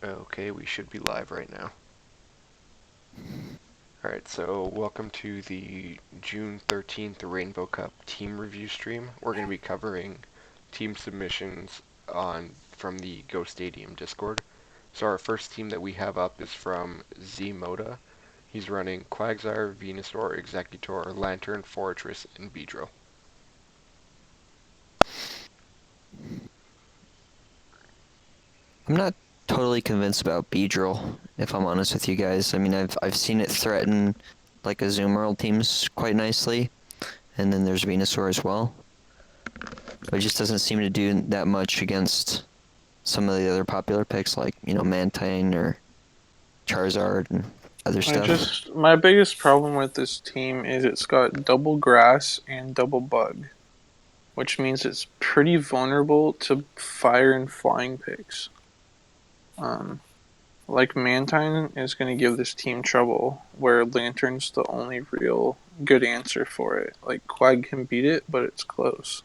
Okay, we should be live right now. Alright, so welcome to the June 13th Rainbow Cup team review stream. We're going to be covering team submissions from the Go Stadium Discord. So our first team that we have up is from Z Moda. He's running Quagsire, Venusaur, Exeggutor, Lantern, Forretress, and Beedrill. I'm not totally convinced about Beedrill, if I'm honest with you guys. I mean, I've seen it threaten like Azumarill teams quite nicely, and then there's Venusaur as well. But it just doesn't seem to do that much against some of the other popular picks like, Mantine or Charizard and other stuff. My biggest problem with this team is it's got double grass and double bug, which means it's pretty vulnerable to fire and flying picks. Um, like Mantine is going to give this team trouble, where Lantern's the only real good answer for it. Like Quag can beat it, but it's close.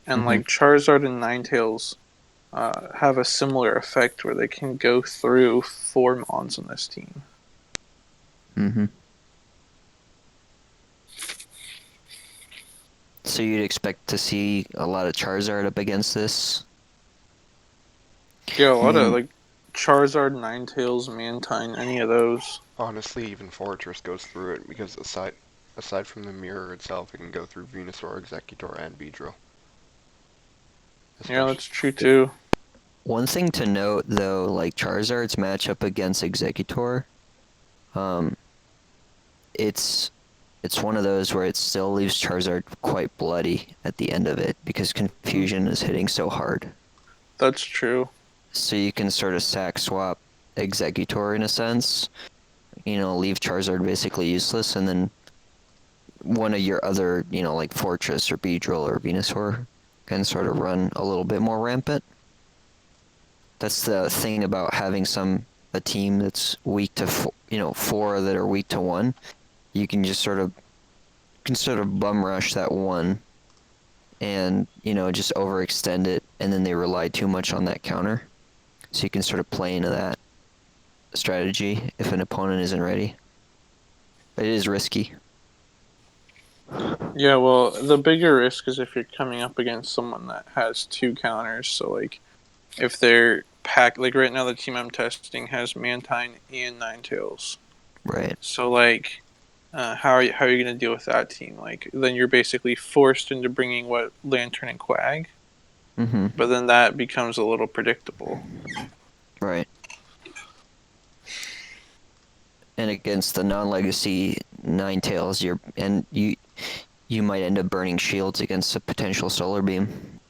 And Mm-hmm. like Charizard and Ninetales have a similar effect where they can go through 4 mons on this team. Mm-hmm. So you'd expect to see a lot of Charizard up against this? Yeah, a I lot of mean, like Charizard, Ninetales, Mantine, any of those. Honestly, even Forretress goes through it because aside from the mirror itself, it can go through Venusaur, Exeggutor, and Beedrill. Yeah, Especially that's true too. one thing to note though, like Charizard's matchup against Exeggutor, um, it's it's one of those where it still leaves Charizard quite bloody at the end of it because Confusion is hitting so hard. That's true. So you can sort of sack swap Exeggutor in a sense, leave Charizard basically useless, and then one of your other, like Fortress or Beedrill or Venusaur can sort of run a little bit more rampant. That's the thing about having a team that's weak to four that are weak to one. You can just sort of bum rush that one and just overextend it, and then they rely too much on that counter. So you can sort of play into that strategy if an opponent isn't ready. But it is risky. Yeah, well, the bigger risk is if you're coming up against someone that has 2 counters. So, like, if they're packed, like right now, the team I'm testing has Mantine and Ninetales. Right. So, like, how are you going to deal with that team? Like, then you're basically forced into bringing what Lantern and Quag, Mm-hmm. but then that becomes a little predictable. Right. And against the non-legacy Ninetales, you might end up burning shields against a potential solar beam.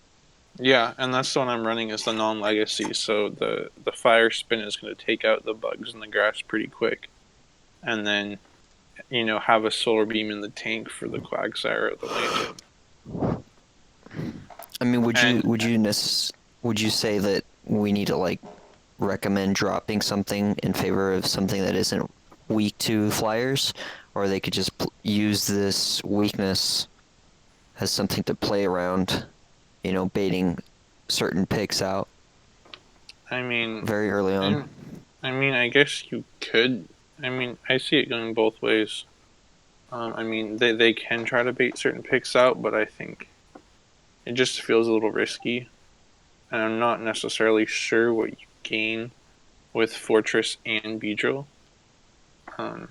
Yeah, and that's the one I'm running is the non-legacy. So the fire spin is going to take out the bugs in the grass pretty quick, and then have a solar beam in the tank for the Quagsire or the Lantern. I mean, And would you say that we need to like recommend dropping something in favor of something that isn't weak to flyers, or they could just use this weakness as something to play around, baiting certain picks out I mean, very early on. and I mean, I guess you could. I mean, I see it going both ways. I mean, they can try to bait certain picks out, but I think it just feels a little risky, and I'm not necessarily sure what you gain with Fortress and Beedrill. Um,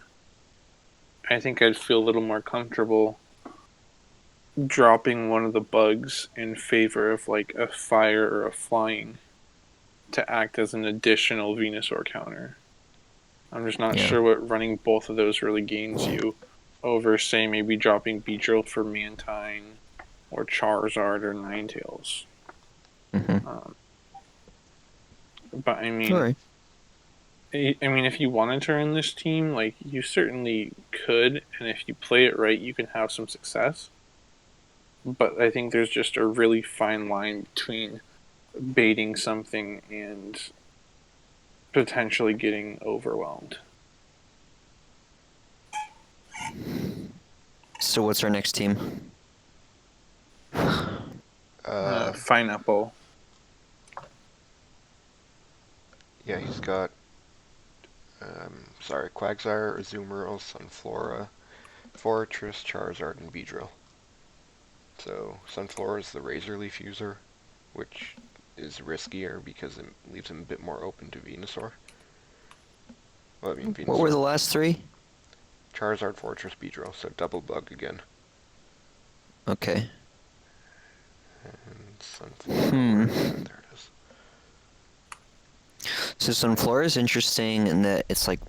I think I'd feel a little more comfortable dropping one of the bugs in favor of like a fire or a flying to act as an additional Venusaur counter. I'm just not Yeah. sure what running both of those really gains you over, say, maybe dropping Beedrill for Mantine or Charizard or Ninetales. Mm-hmm. Um, but I All mean, right. if you wanted to run this team, like you certainly could, and if you play it right, you can have some success. But I think there's just a really fine line between baiting something and potentially getting overwhelmed. So what's our next team? Uh, Pineapple. Yeah, he's got, Quagsire, Azumarill, Sunflora, Fortress, Charizard, and Beedrill. So Sunflora is the Razor Leaf user, which is riskier because it leaves him a bit more open to Venusaur. Well, I mean What were Venusaur. the last three? Charizard, Fortress, Beedrill, so double bug again. Okay. And Sunflora, where is it? There it is. So Sunflora is interesting in that it's like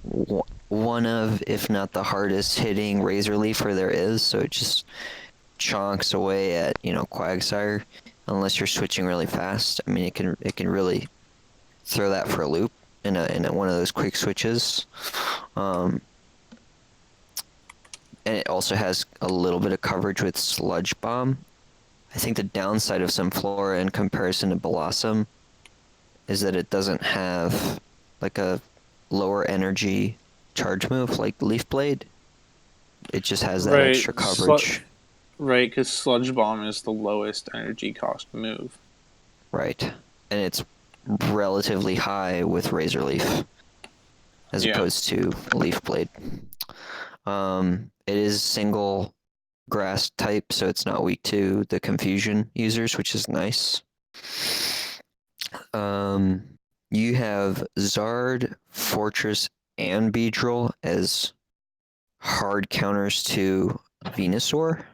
one of, if not the hardest hitting Razor Leafer there is. So it just chonks away at Quagsire, unless you're switching really fast. I mean, it can really throw that for a loop in one of those quick switches. Um, and it also has a little bit of coverage with Sludge Bomb. I think the downside of Sunflora in comparison to Blossom is that it doesn't have like a lower energy charge move like Leaf Blade. It just has that Right. extra coverage. Right, because Sludge Bomb is the lowest energy cost move. Right. And it's relatively high with Razor Leaf as Yeah. opposed to Leaf Blade. It is single grass type, so it's not weak to the confusion users, which is nice. You have Zard, Fortress, and Beedrill as hard counters to Venusaur.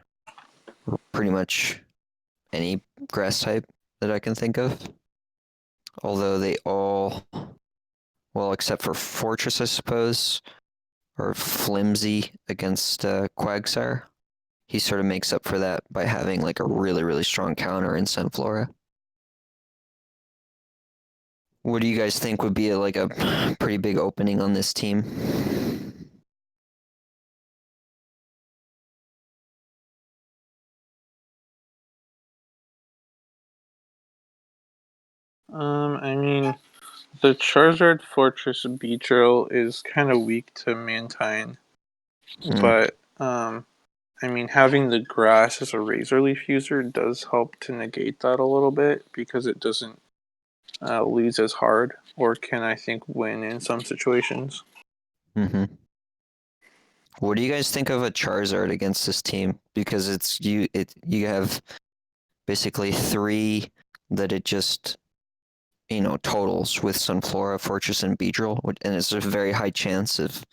Pretty much any grass type that I can think of. Although they all, well, except for Fortress, I suppose, are flimsy against Quagsire. He sort of makes up for that by having like a really, really strong counter in Sunflora. What do you guys think would be like a pretty big opening on this team? I mean, the Charizard Fortress Beedrill is kind of weak to Mantine, Mm. but I mean, having the grass as a Razor Leaf user does help to negate that a little bit because it doesn't lose as hard, or can I think win in some situations. Mm-hmm. What do you guys think of a Charizard against this team? Because you have basically three that it just totals with Sunflora, Fortress, and Beedrill, and it's a very high chance of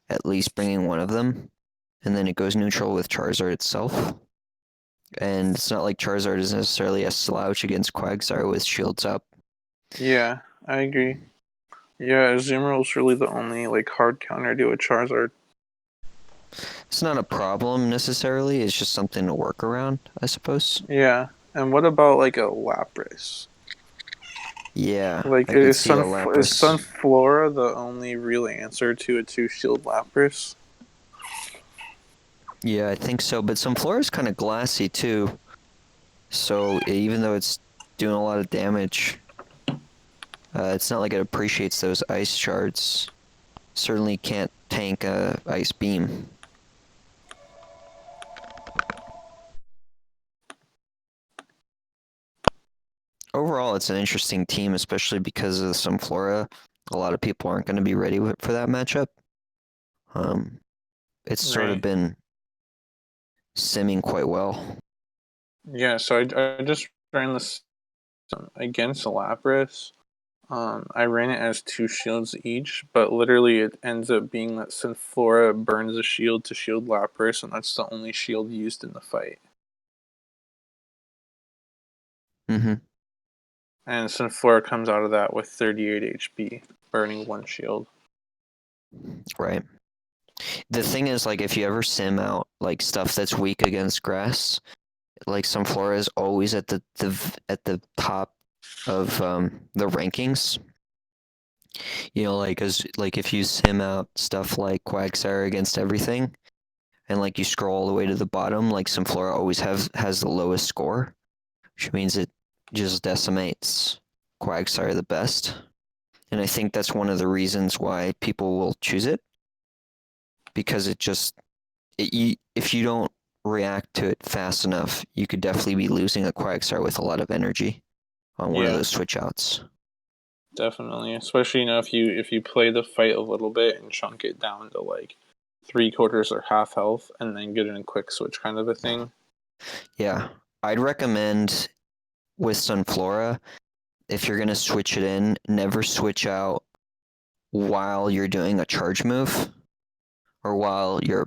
at least bringing one of them, and then it goes neutral with Charizard itself. And it's not like Charizard is necessarily a slouch against Quagsire with shields up. Yeah, I agree. Yeah, Azumarill really the only like hard counter to a Charizard. It's not a problem necessarily, it's just something to work around, I suppose. Yeah, and what about like a Lapras? Yeah, Like I could is see a Is Lapras. Sunflora the only real answer to a 2-shield Lapras? Yeah, I think so, but Sunflora is kind of glassy too. So even though it's doing a lot of damage, it's not like it appreciates those ice shards. Certainly can't tank a ice beam. Overall, it's an interesting team, especially because of Sunflora. A lot of people aren't going to be ready for that matchup. It's sort of Right. been simming quite well. Yeah, so I just ran this against Lapras. I ran it as 2 shields each, but literally it ends up being that Synflora burns a shield to shield Lapras, and that's the only shield used in the fight. Mm-hmm. And Synflora comes out of that with 38 HP, burning 1 shield. Right. The thing is, like, if you ever sim out like stuff that's weak against grass, like Sunflora is always at the top of the rankings. Like if you sim out stuff like Quagsire against everything, and like you scroll all the way to the bottom, like Sunflora always has the lowest score, which means it just decimates Quagsire the best. And I think that's one of the reasons why people will choose it, because if you don't react to it fast enough, you could definitely be losing a Quagsire with a lot of energy on one of Yeah. those switch outs. Definitely, especially if you play the fight a little bit and chunk it down to like 3/4 or half health, and then get in a quick switch kind of a thing. Yeah, I'd recommend with Sunflora, if you're gonna switch it in, never switch out while you're doing a charge move, or while you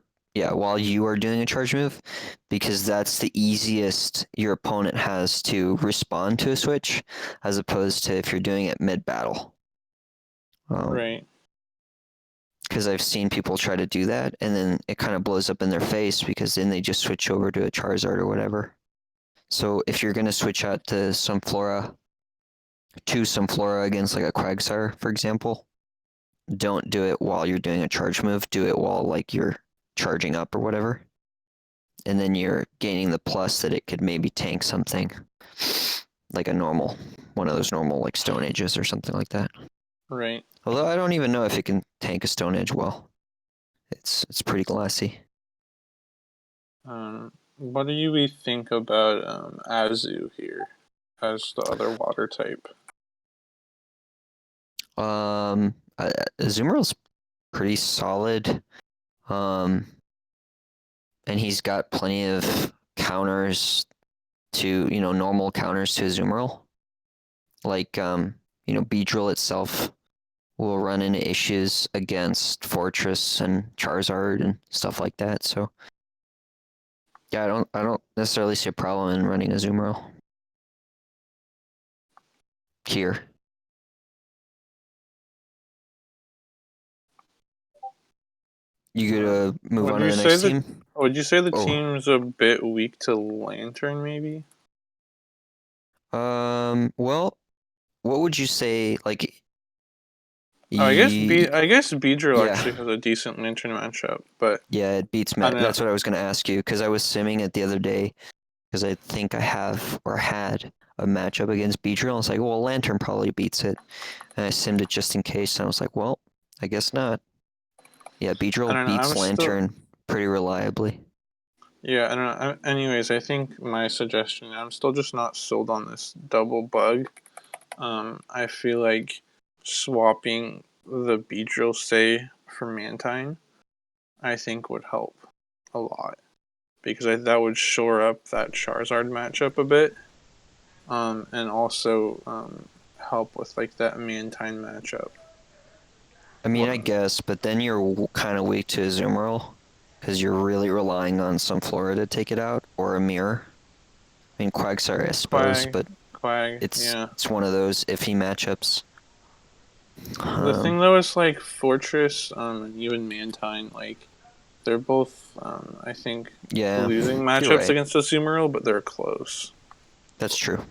are doing a charge move, because that's the easiest your opponent has to respond to a switch, as opposed to if you're doing it mid battle. Right. Because I've seen people try to do that, and then it kind of blows up in their face because then they just switch over to a Charizard or whatever. So if you're gonna switch out to Sunflora against like a Quagsire, for example, don't do it while you're doing a charge move. Do it while like you're charging up or whatever, and then you're gaining the plus that it could maybe tank something like one of those normal like Stone Ages or something like that. Right. Although I don't even know if it can tank a Stone Edge well. It's pretty glassy. What do you think about Azu here as the other water type? Azumarill's pretty solid. And he's got plenty of counters to, normal counters to Azumarill. Like, Beedrill itself will run into issues against Fortress and Charizard and stuff like that. So, yeah, I don't necessarily see a problem in running Azumarill here. You gonna move Would on to you the say next that? team? Would you say the Oh. team's a bit weak to Lantern, maybe? Well, what would you say? Like, Oh, I guess Beedrill yeah, actually has a decent Lantern matchup, but yeah, it beats I Matt. don't know. That's what I was gonna ask you because I was simming it the other day because I think I have or had a matchup against Beedrill. I was like, well, Lantern probably beats it, and I simmed it just in case. And I was like, well, I guess not. Yeah, I Beedrill don't know. beats I'm still. Lantern pretty reliably. Yeah, I don't know. Anyways, I think my suggestion. I'm still just not sold on this double bug. I feel like swapping the Beedrill say for Mantine, I think would help a lot because that would shore up that Charizard matchup a bit, and also help with like that Mantine matchup. I mean, I What? guess, but then you're kind of weak to Azumarill because you're really relying on Sunflora to take it out or a mirror. I mean, Quagsire, I suppose, Quag, but Quag, it's yeah. it's one of those iffy matchups. The thing though is like Fortress, and even Mantine, like they're both, I think, Yeah, losing you're matchups right. against Azumarill, but they're close. That's true.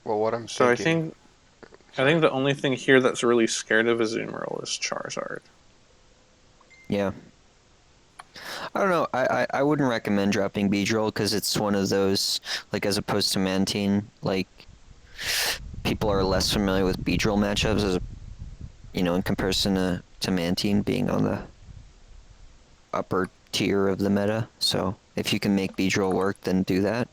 Well, what I'm So thinking, I sorry. think the only thing here that's really scared of Azumarill is Charizard. Yeah. I don't know. I wouldn't recommend dropping Beedrill because it's one of those, like, as opposed to Mantine, like, people are less familiar with Beedrill matchups as, in comparison to Mantine being on the upper tier of the meta. So if you can make Beedrill work, then do that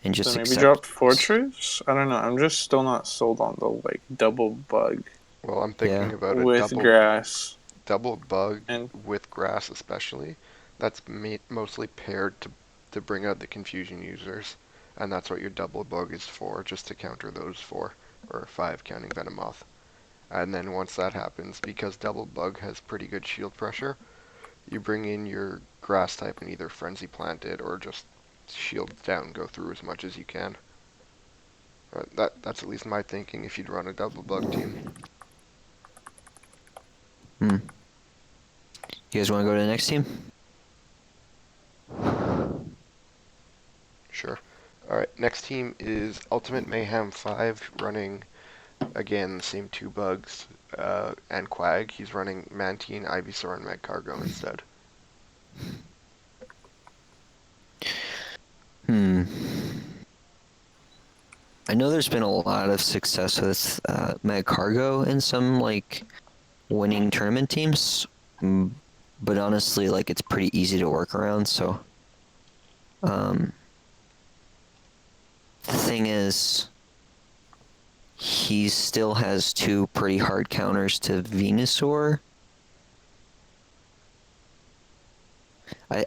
and So just maybe accept. drop Fortress. I don't know. I'm just still not sold on the like double bug Well, I'm Yeah. thinking about a with grass double bug and with grass, especially. That's mostly paired to bring out the confusion users, and that's what your double bug is for, just to counter those 4 or 5 counting Venomoth. And then once that happens, because double bug has pretty good shield pressure, you bring in your grass type and either frenzy plant it or just shield down, go through as much as you can. That's at least my thinking if you'd run a double bug team. Hmm. You guys want to go to the next team? Sure. Alright, next team is Ultimate Mayhem 5, running, again, the same 2 bugs, and Quag. He's running Mantine, Ivysaur, and Magcargo instead. Hmm. I know there's been a lot of success with Magcargo in some, like, winning tournament teams, but honestly, like, it's pretty easy to work around, so... the thing is, he still has two pretty hard counters to Venusaur.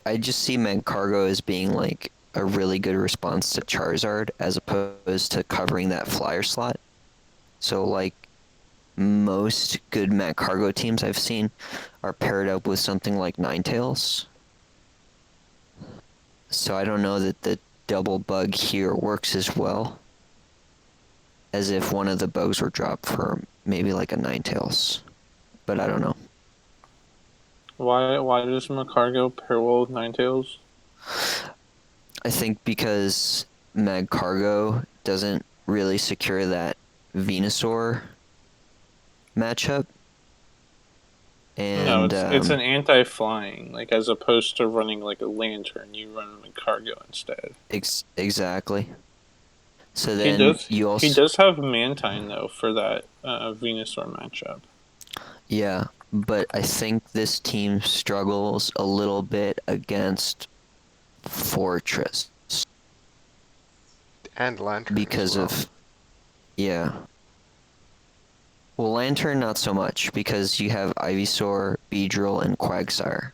I just see Magcargo as being like a really good response to Charizard as opposed to covering that flyer slot. So like most good Magcargo teams I've seen are paired up with something like Ninetales. So I don't know that the double bug here works as well as if one of the bugs were dropped for maybe like a Ninetales. But I don't know. Why does Magcargo pair well with Ninetales? I think because Magcargo doesn't really secure that Venusaur matchup. No, And it's an anti-flying, like as opposed to running like a lantern, you run Magcargo instead. exactly. So He then does you he also, does have Mantine though for that Venusaur matchup. yeah, but I think this team struggles a little bit against Fortress And Lantern as because well. of, yeah. Well, Lantern not so much because you have Ivysaur, Beedrill, and Quagsire,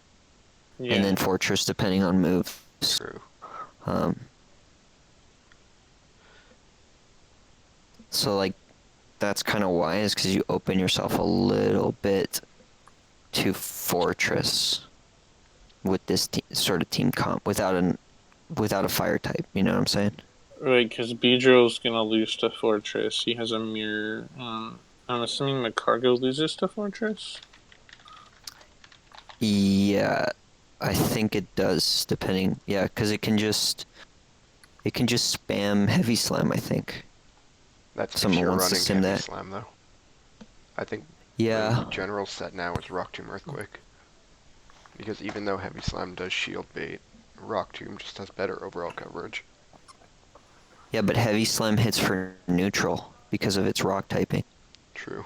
Yeah. and then Fortress depending on moves. True. Um, so like that's kind of why is because you open yourself a little bit to Fortress with this sort of team comp without a fire type. You know what I'm saying? Right, because Beedrill's gonna lose to Fortress. He has a mirror. I'm assuming Magcargo loses to Fortress. Yeah, I think it does. Depending, yeah, because it can just spam Heavy Slam. I think That's if someone you're wants to running sim Heavy that. Slam, though. I think the Yeah, general set now is Rock Tomb Earthquake. Because even though Heavy Slam does shield bait, Rock Tomb just has better overall coverage. yeah, but Heavy Slam hits for neutral because of its rock typing. True.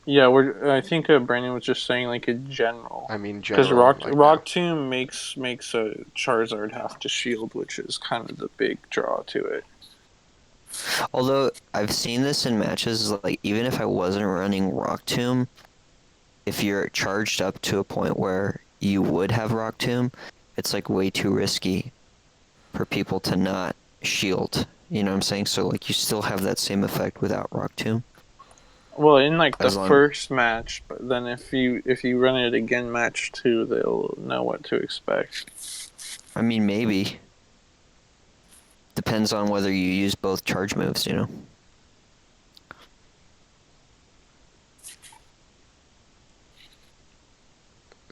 Yeah, I think Brandon was just saying like in general. I mean, Because general, like now. Rock Tomb makes a Charizard have to shield, which is kind of the big draw to it. Although I've seen this in matches, like even if I wasn't running Rock Tomb, if you're charged up to a point where you would have Rock Tomb, it's like way too risky for people to not shield. You know what I'm saying? So like you still have that same effect without Rock Tomb. Well, in like the As long, first match, but then if you run it again match 2, they'll know what to expect. I mean maybe. Depends on whether you use both charge moves, you know?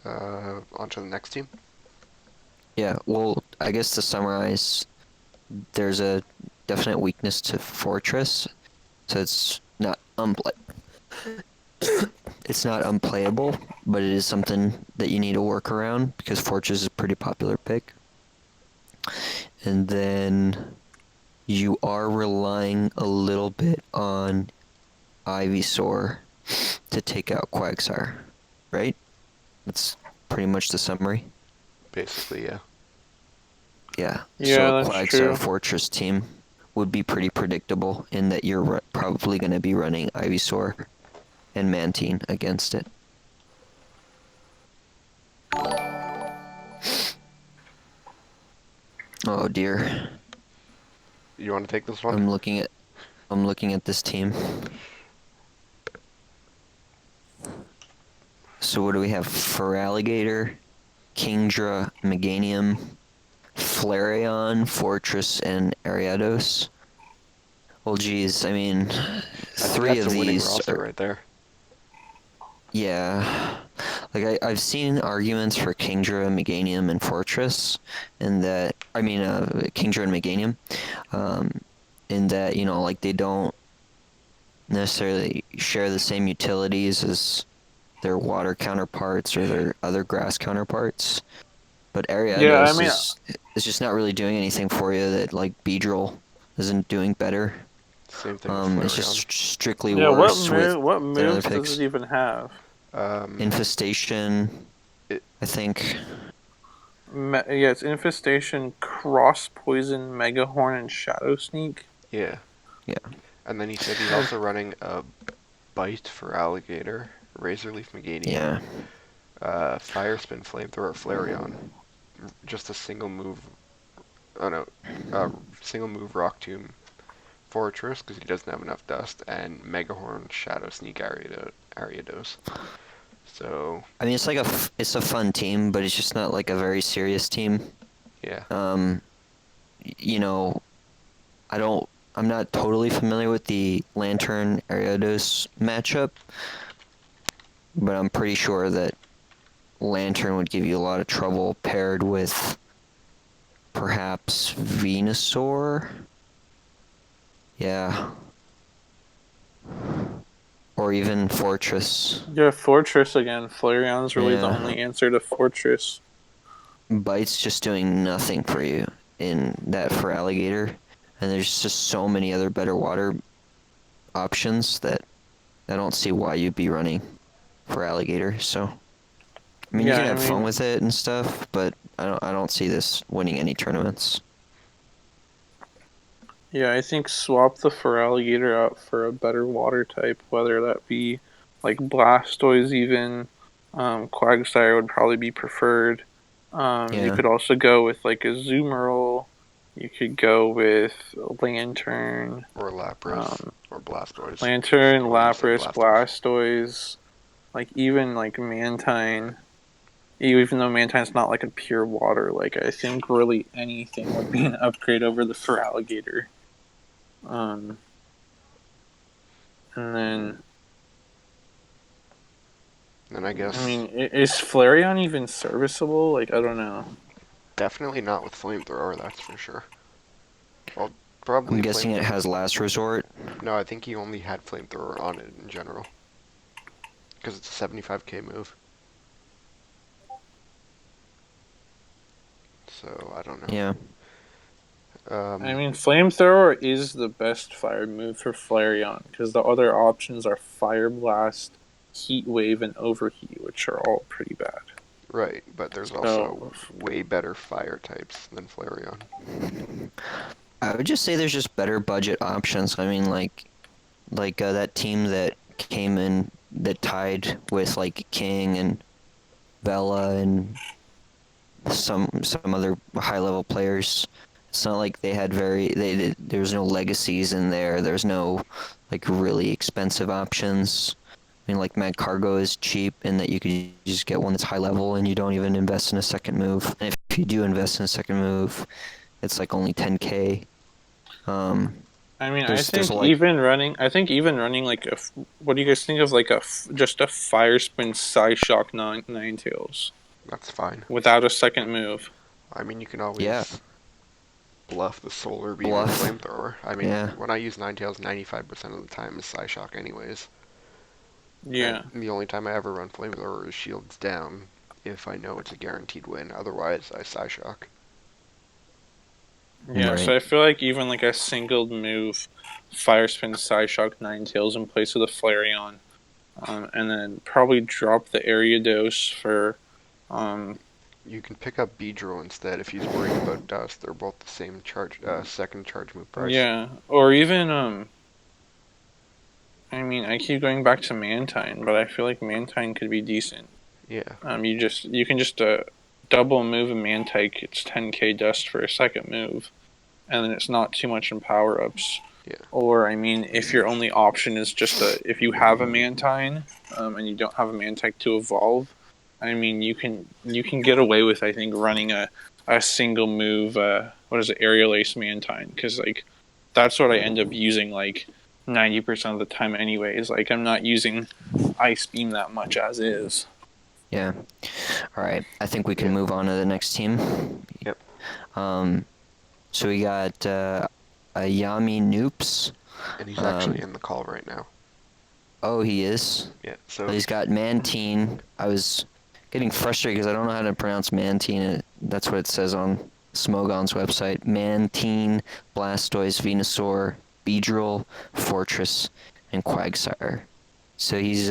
On to the next team. Yeah, well, I guess to summarize, there's a definite weakness to Fortress, so it's not unplayable, but it is something that you need to work around because Fortress is a pretty popular pick. And then you are relying a little bit on Ivysaur to take out Quagsire, right? That's pretty much the summary. Basically, yeah. Yeah. So Yeah, a that's Quagsire true. Fortress team would be pretty predictable in that you're probably going to be running Ivysaur and Mantine against it. Oh dear. You want to take this one? I'm looking at this team. So what do we have? Feraligatr, Kingdra, Meganium, Flareon, Fortress, and Ariados. Well, geez, I mean, I think three that's of a winning these roster are, right there. yeah. Like I've seen arguments for Kingdra, Meganium, and Fortress, and that Kingdra and Meganium, um, in that like they don't necessarily share the same utilities as their water counterparts or their other grass counterparts. But Yeah, I Ariados mean, is just not really doing anything for you that like Beedrill isn't doing better. Same thing with It's just Flareon. strictly yeah. worse What than other moves does picks. it even have? Infestation, It, I think. Yeah, it's Infestation, Cross Poison, Mega Horn, and Shadow Sneak. yeah. Yeah. And then he said he's also running a Bite for Alligator, Razorleaf Meganium, Yeah. Fire Spin Flamethrower Flareon, just a single move, oh no, single move Rock Tomb Fortress because he doesn't have enough dust, and Megahorn Shadow Sneak Ariados. So, I mean, it's a fun team, but it's just not like a very serious team. yeah. You know, I'm not totally familiar with the Lantern Ariados matchup, but I'm pretty sure that Lantern would give you a lot of trouble paired with perhaps Venusaur. Yeah. Or even Fortress. Yeah, Fortress again. Flareon's really the Yeah. only answer to Fortress. Bite's just doing nothing for you in that for Alligator. And there's just so many other better water options that I don't see why you'd be running for Alligator. So, I mean, you Yeah, can I have fun mean, with it and stuff, but I don't see this winning any tournaments. yeah, I think swap the Feraligatr out for a better water type, whether that be like Blastoise even. Quagsire would probably be preferred. You Yeah. could also go with like a Zoomerl. You could go with Lantern, Or Lapras, um, or Blastoise. Lantern, Well, you said Lapras, Blastoise. Blastoise, like even like Mantine. Even though Mantine's not like a pure water, like I think really anything would be an upgrade over the Feraligatr. Um, and then And I I guess mean, is Flareon even serviceable? Like I don't know. definitely not with Flamethrower, that's for sure. Well, I'm probably guessing it Flamethrower. has Last Resort. No, I think he only had Flamethrower on it in general. Because it's a 75k move. So, I don't know. Yeah. I mean, Flamethrower is the best fire move for Flareon because the other options are Fire Blast, Heat Wave, and Overheat, which are all pretty bad. Right, but there's also So, way better fire types than Flareon. I would just say there's just better budget options. I mean, that team that came in that tied with like King and Vela and some other high level players. It's not like they had there was no legacies in there. There's no like really expensive options. I mean, like Mad Cargo is cheap in that you could just get one that's high level and you don't even invest in a second move. And if you do invest in a second move, it's like only 10k. Um, I mean, there's like I think even running like what do you guys think of like just a Fire Spin Psyshock Ninetales That's fine. without a second move? I mean, you can yeah, always bluff the Solar Beam and bluff. Flamethrower. I mean, Yeah, when I use Ninetales, 95% of the time is Psyshock anyways. And Yeah. the only time I ever run Flamethrower is Shields down, if I know it's a guaranteed win. Otherwise, I Psyshock. Yeah, right. so I feel like even like a single move Fire Spin Psyshock Ninetales in place of the Flareon. And then probably drop the Ariados for um You can pick up Beedrill instead if he's worried about dust. They're both the same second charge move price. yeah. Or even I mean I keep going back to Mantine, but I feel like Mantine could be decent. Yeah, You can just double move a Mantike, it's 10k dust for a second move, and then it's not too much in power ups. yeah. Or I mean, if your only option is just if you have a Mantine, and you don't have a Mantike to evolve, I mean you can get away with I think running a single move. What is it, Aerial Ace Mantine? Because like that's what I end up using like 90% of the time anyways. Like I'm not using Ice Beam that much as is. Yeah. All right. I think we can Yeah. move on to the next team. Yep. So we got a Yami Noops. And he's Um, actually in the call right now. oh, he is. Yeah, so He's got Mantine. I was getting frustrated because I don't know how to pronounce Mantine. That's what it says on Smogon's website. Mantine, Blastoise, Venusaur, Beedrill, Fortress, and Quagsire. So he's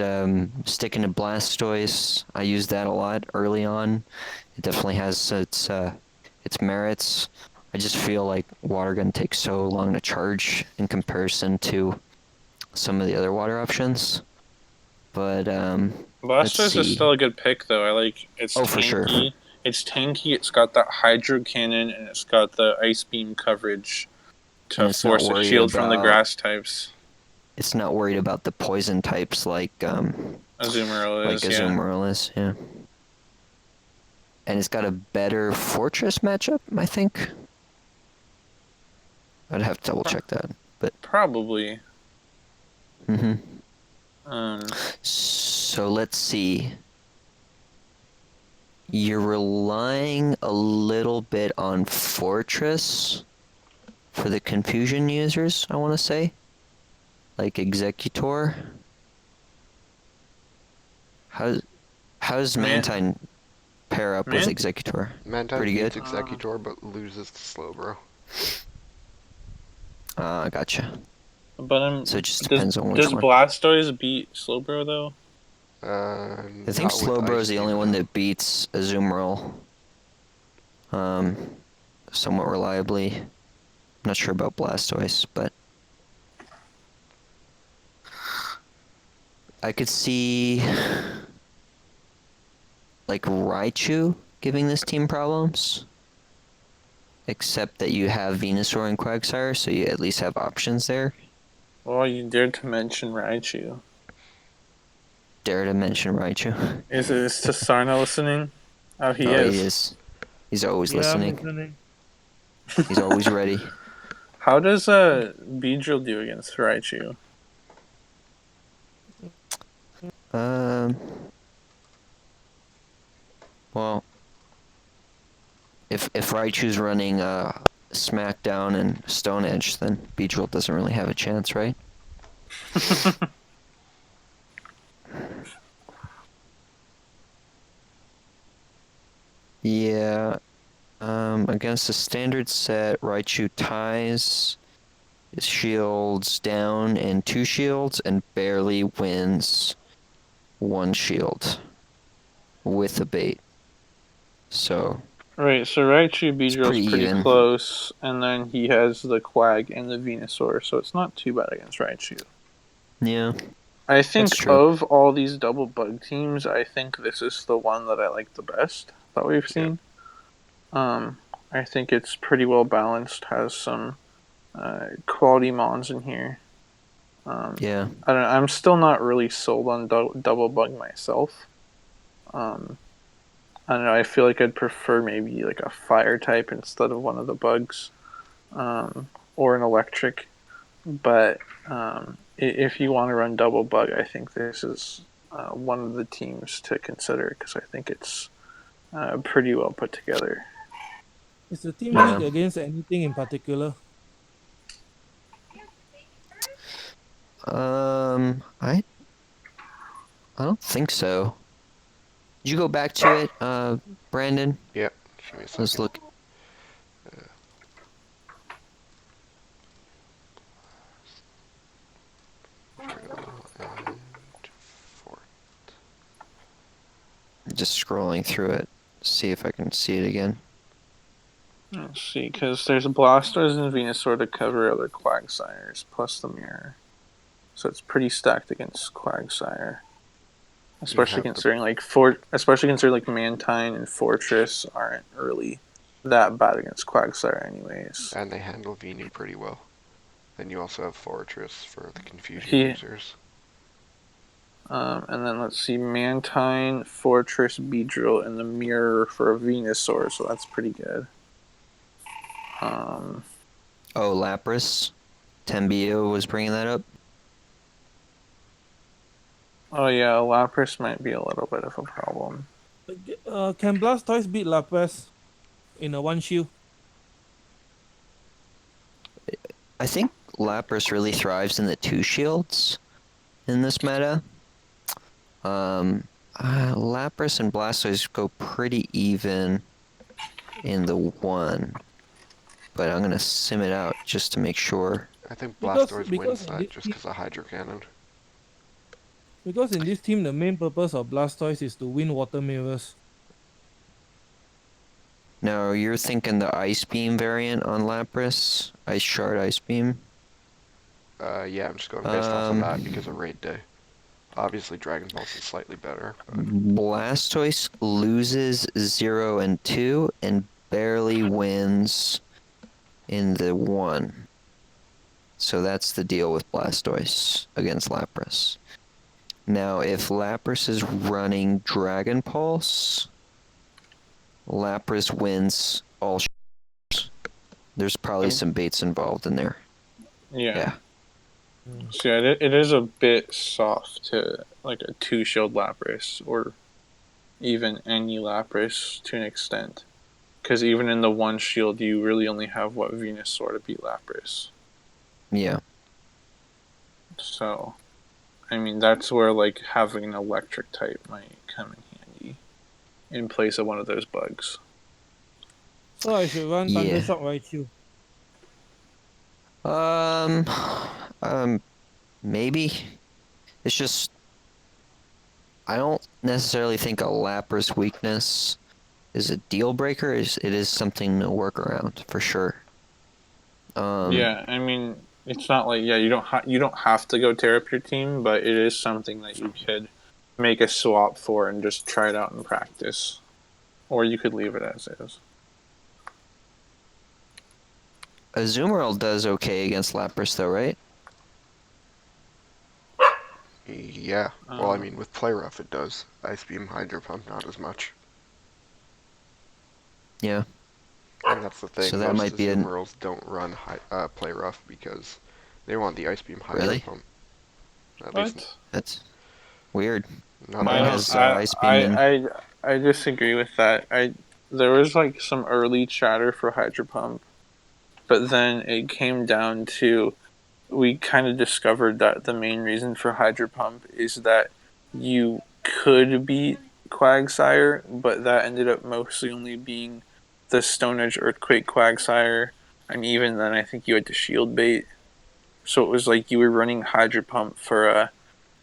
sticking to Blastoise. I used that a lot early on. It definitely has its merits. I just feel like Water Gun takes so long to charge in comparison to some of the other water options. But let's Blastoise is see. still a good pick, though. I like it's Oh, for sure. tanky. It's tanky. It's got that Hydro Cannon, and it's got the Ice Beam coverage And to it's not force a worried shield from the about grass types. it's not worried about the poison types like Azumarill is, yeah. Azumarill is, yeah. And it's got a better Fortress matchup, I think. I'd have to double check that, but Probably. hmm Um, So let's see. You're relying a little bit on Fortress for the confusion users, I want to say. Like Executor. How's Man- Mantine pair up with Executor? Mantine Pretty beats good. Executor, but loses to Slowbro. Gotcha. but So it just depends on which does one. Blastoise beat Slowbro, though? I think Slowbro is the only one that beats Azumarill. Somewhat reliably. I'm not sure about Blastoise, but I could see like Raichu giving this team problems. Except that you have Venusaur and Quagsire, so you at least have options there. Well, you dared to mention Raichu. Dare to mention Raichu. Is Tasarna listening? Oh, he Oh, is. he is. He's always Yeah, I'm listening. listening. He's always ready. How does Beedrill do against Raichu? Um. Well, if Raichu's running Smackdown and Stone Edge, then Beedrill doesn't really have a chance, right? Yeah. Against the standard set, Raichu ties his shields down and 2 shields and barely wins 1 shield with a bait. So Right, so Raichu Beedrill's pretty pretty even. close, and then he has the Quag and the Venusaur, so it's not too bad against Raichu. yeah, I think That's true. of all these double bug teams, I think this is the one that I like the best that we've seen. I think it's pretty well balanced, has some quality mons in here. yeah. I don't know, I'm still not really sold on double bug myself. I don't know, I feel like I'd prefer maybe like a fire type instead of one of the bugs, or an electric. But if you want to run double bug, I think this is one of the teams to consider because I think it's pretty well put together. Is the team Yeah. weak against anything in particular? I don't think so. Did you go back to it, Brandon? Yep. Give me a second. Let's look. And four. Just scrolling through it, see if I can see it again. Let's see, because there's Blastoise and Venusaur to cover other Quagsires, plus the Mirror. So it's pretty stacked against Quagsire. Especially considering like Mantine and Fortress aren't really that bad against Quagsire anyways. And they handle Venu pretty well. Then you also have Fortress for the confusion users. And then let's see, Mantine, Fortress, Beedrill, and the Mirror for a Venusaur, so that's pretty good. Oh, Lapras. Tembio was bringing that up. Oh yeah, Lapras might be a little bit of a problem. Can Blastoise beat Lapras in a one shield? I think Lapras really thrives in the 2 shields in this meta. Lapras and Blastoise go pretty even in the 1. But I'm going to sim it out just to make sure. I think Because- Blastoise because wins in that this just team- because of Hydro Cannon. Because in this team, the main purpose of Blastoise is to win water mirrors. Now you're thinking the Ice Beam variant on Lapras? Ice Shard Ice Beam? Yeah, I'm just going based off of that because Um, of Raid Day. Obviously, Dragon Pulse is slightly better, but Blastoise loses 0 and 2 and barely wins in the 1. So that's the deal with Blastoise against Lapras. Now, if Lapras is running Dragon Pulse, Lapras wins all. There's probably some baits involved in there. Yeah. Mm. So yeah, it is a bit soft to like a 2-shield Lapras or even any Lapras to an extent. Because even in the 1 shield, you really only have what Venusaur to beat Lapras. Yeah. So, I mean, that's where like having an electric type might come in handy in place of one of those bugs. So I should run Yeah. Thunder Shock Raichu. Um, maybe. It's just I don't necessarily think a Lapras weakness is a deal breaker. It is something to work around for sure. Yeah, I mean, it's not like you don't have to go tear up your team, but it is something that you could make a swap for and just try it out in practice, or you could leave it as is. Azumarill does okay against Lapras though, right? yeah. Well, I mean, with Play Rough it does. Ice Beam, Hydro Pump, not as much. Yeah. And that's the thing, So that most might be an Azumarils don't run Play Rough because they want the Ice Beam Hydro really. Pump. At least What? That's weird. not Mine I that don't. has Ice Beam I in. I disagree with that. There was like some early chatter for Hydro Pump, but then it came down to we kind of discovered that the main reason for Hydro Pump is that you could beat Quagsire, but that ended up mostly only being the Stone Edge Earthquake Quagsire, and even then, I think you had to shield bait. So it was like you were running Hydro Pump for a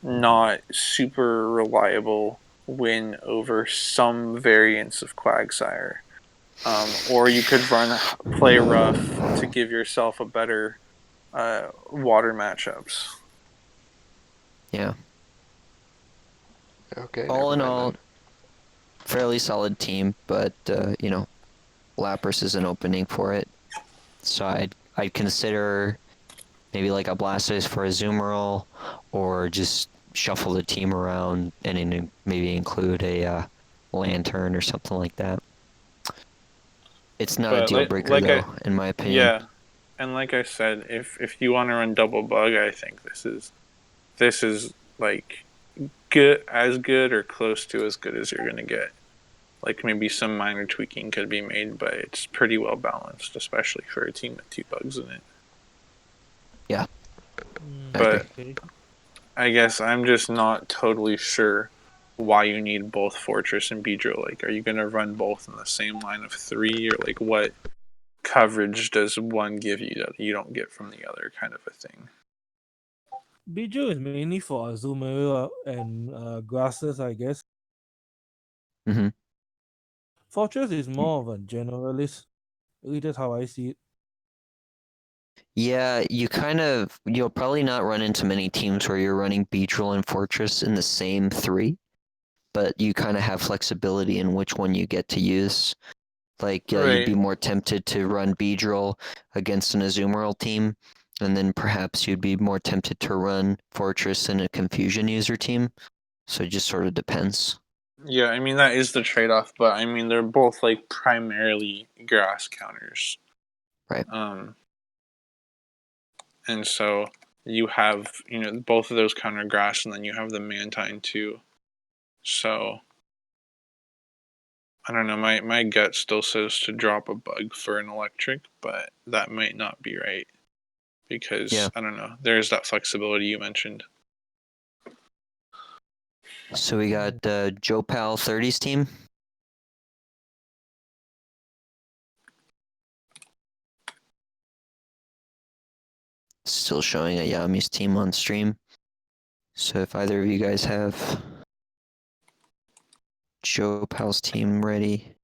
not super reliable win over some variants of Quagsire. Or you could run Play Rough to give yourself a better water matchups. okay. All Never in mind all, then. fairly solid team, but Lapras is an opening for it. So I'd consider maybe like a Blastoise for a Azumarill, or just shuffle the team around and maybe include a Lantern or something like that. It's not a But deal breaker though, in my opinion. yeah, and like I said, if you want to run double bug, I think this is like good or close to as good as you're gonna get. Like maybe some minor tweaking could be made, but it's pretty well balanced, especially for a team with 2 bugs in it. Yeah, I agree. But Okay. I guess I'm just not totally sure why you need both Fortress and Beedrill. Like, are you gonna run both in the same line of 3, or like what coverage does one give you that you don't get from the other, kind of a thing? Bijou is mainly for Azumarill and grasses, I guess. hmm Fortress is more of a generalist. At least that's how I see it. Yeah, you'll probably not run into many teams where you're running Beedrill and Fortress in the same 3, but you kind of have flexibility in which one you get to use. Like, you'd be Right. more tempted to run Beedrill against an Azumarill team, and then perhaps you'd be more tempted to run Fortress in a Confusion user team. So it just sort of depends. Yeah, I mean that is the trade-off, but I mean they're both like primarily grass counters. Right. And so you have, both of those counter grass, and then you have the Mantine too. So I don't know. My gut still says to drop a bug for an electric, but that might not be right because Yeah. I don't know. There's that flexibility you mentioned. So we got Joe Pal 30's team. Still showing a Yami's team on stream. So if either of you guys have Joe Pal's team ready.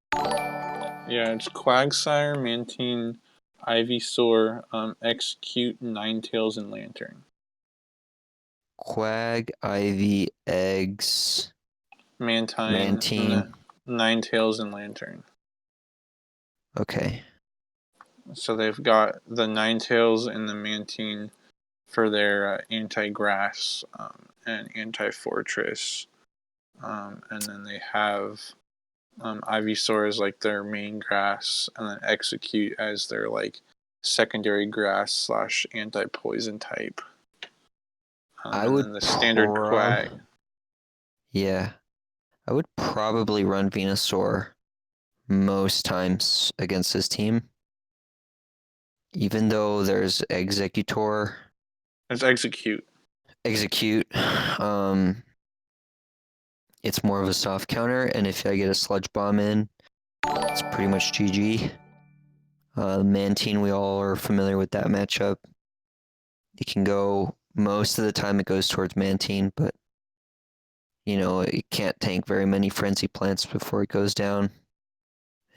Yeah, it's Quagsire, Mantine, Ivysaur, Execute, Ninetales, and Lantern. Quag, Ivy, Eggs, Mantine, Mantine. Ninetales, and Lantern. Okay. So they've got the Ninetales and the Mantine for their anti-grass and anti-fortress. And then they have Ivysaur as like their main grass, and then Execute as their like secondary grass / anti-poison type. I And would then the standard Quag. Yeah. I would probably run Venusaur most times against this team. Even though there's Executor, It's Execute. Execute, it's more of a soft counter, and if I get a Sludge Bomb in, it's pretty much GG. Mantine, we all are familiar with that matchup. It can go, most of the time it goes towards Mantine, but you know, it can't tank very many Frenzy Plants before it goes down.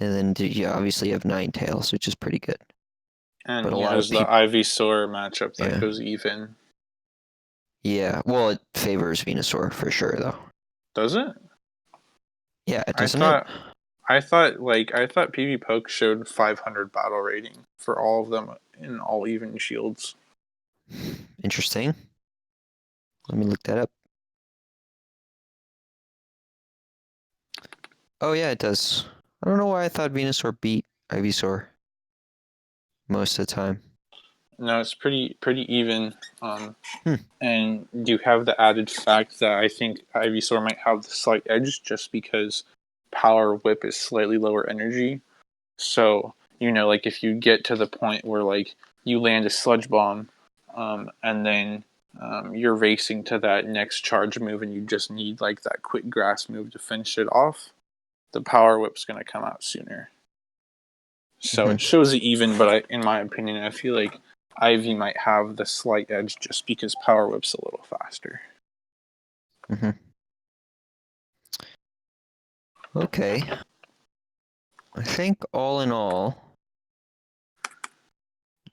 And then you obviously have Ninetales, which is pretty good. And But a he lot of has the people, Ivysaur matchup that yeah. goes even. Yeah, well, it favors Venusaur for sure, though. Does it? Yeah, I doesn't thought it? I thought PV Poke showed 500 battle rating for all of them in all even shields. Interesting. Let me look that up. Oh yeah, it does. I don't know why I thought Venusaur beat Ivysaur most of the time. No, it's pretty even. Hmm. And you have the added fact that I think Ivysaur might have the slight edge just because Power Whip is slightly lower energy. So, you know, like if you get to the point where like you land a Sludge Bomb, and then you're racing to that next charge move and you just need like that quick grass move to finish it off, the Power Whip's going to come out sooner. So it shows it even, but in my opinion, I feel like Ivy might have the slight edge just because Power Whip's a little faster. Okay. I think all in all,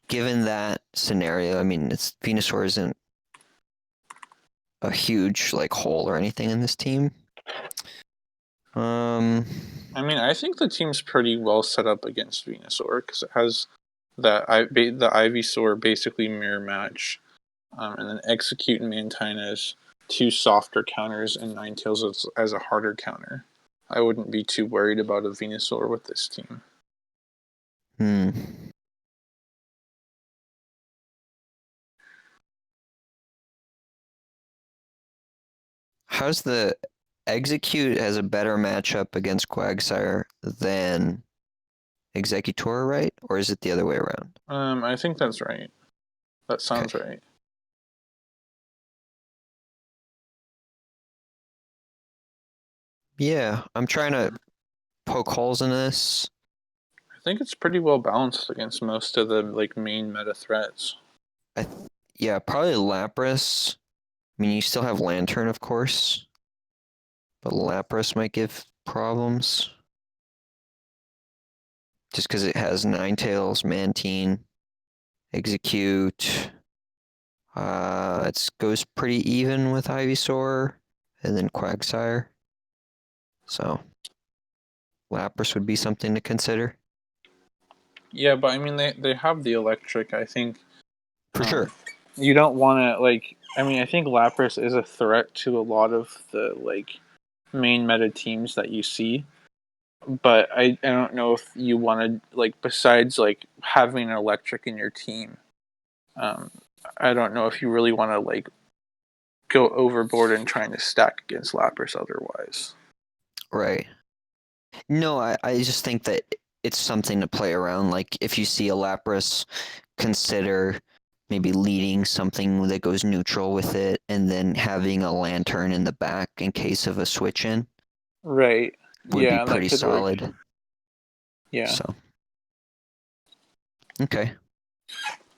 given that scenario, I mean, it's Venusaur isn't a huge like hole or anything in this team. I mean, I think the team's pretty well set up against Venusaur because it has the Ivysaur basically mirror match, and then Execute and Mantine as two softer counters and Ninetales as a harder counter. I wouldn't be too worried about a Venusaur with this team. How's the Execute has a better matchup against Quagsire than Executor, right? Or is it the other way around? I think that's right. That sounds right. Yeah, I'm trying to poke holes in this. I think it's pretty well balanced against most of the like main meta threats. Yeah, probably Lapras. I mean, you still have Lantern, of course, but Lapras might give problems. Just because it has Ninetales, Mantine, Execute. It goes pretty even with Ivysaur, and then Quagsire. So, Lapras would be something to consider. Yeah, but I mean they have the electric. I think For sure. you don't want to like. I mean, I think Lapras is a threat to a lot of the like main meta teams that you see. But I don't know if you want to like besides like having an electric in your team. I don't know if you really want to like go overboard and trying to stack against Lapras otherwise. Right. No, I just think that it's something to play around. Like, if you see a Lapras, consider maybe leading something that goes neutral with it, and then having a Lantern in the back in case of a switch in. Right. Would be Yeah, pretty that could solid. work. Yeah. So. Okay.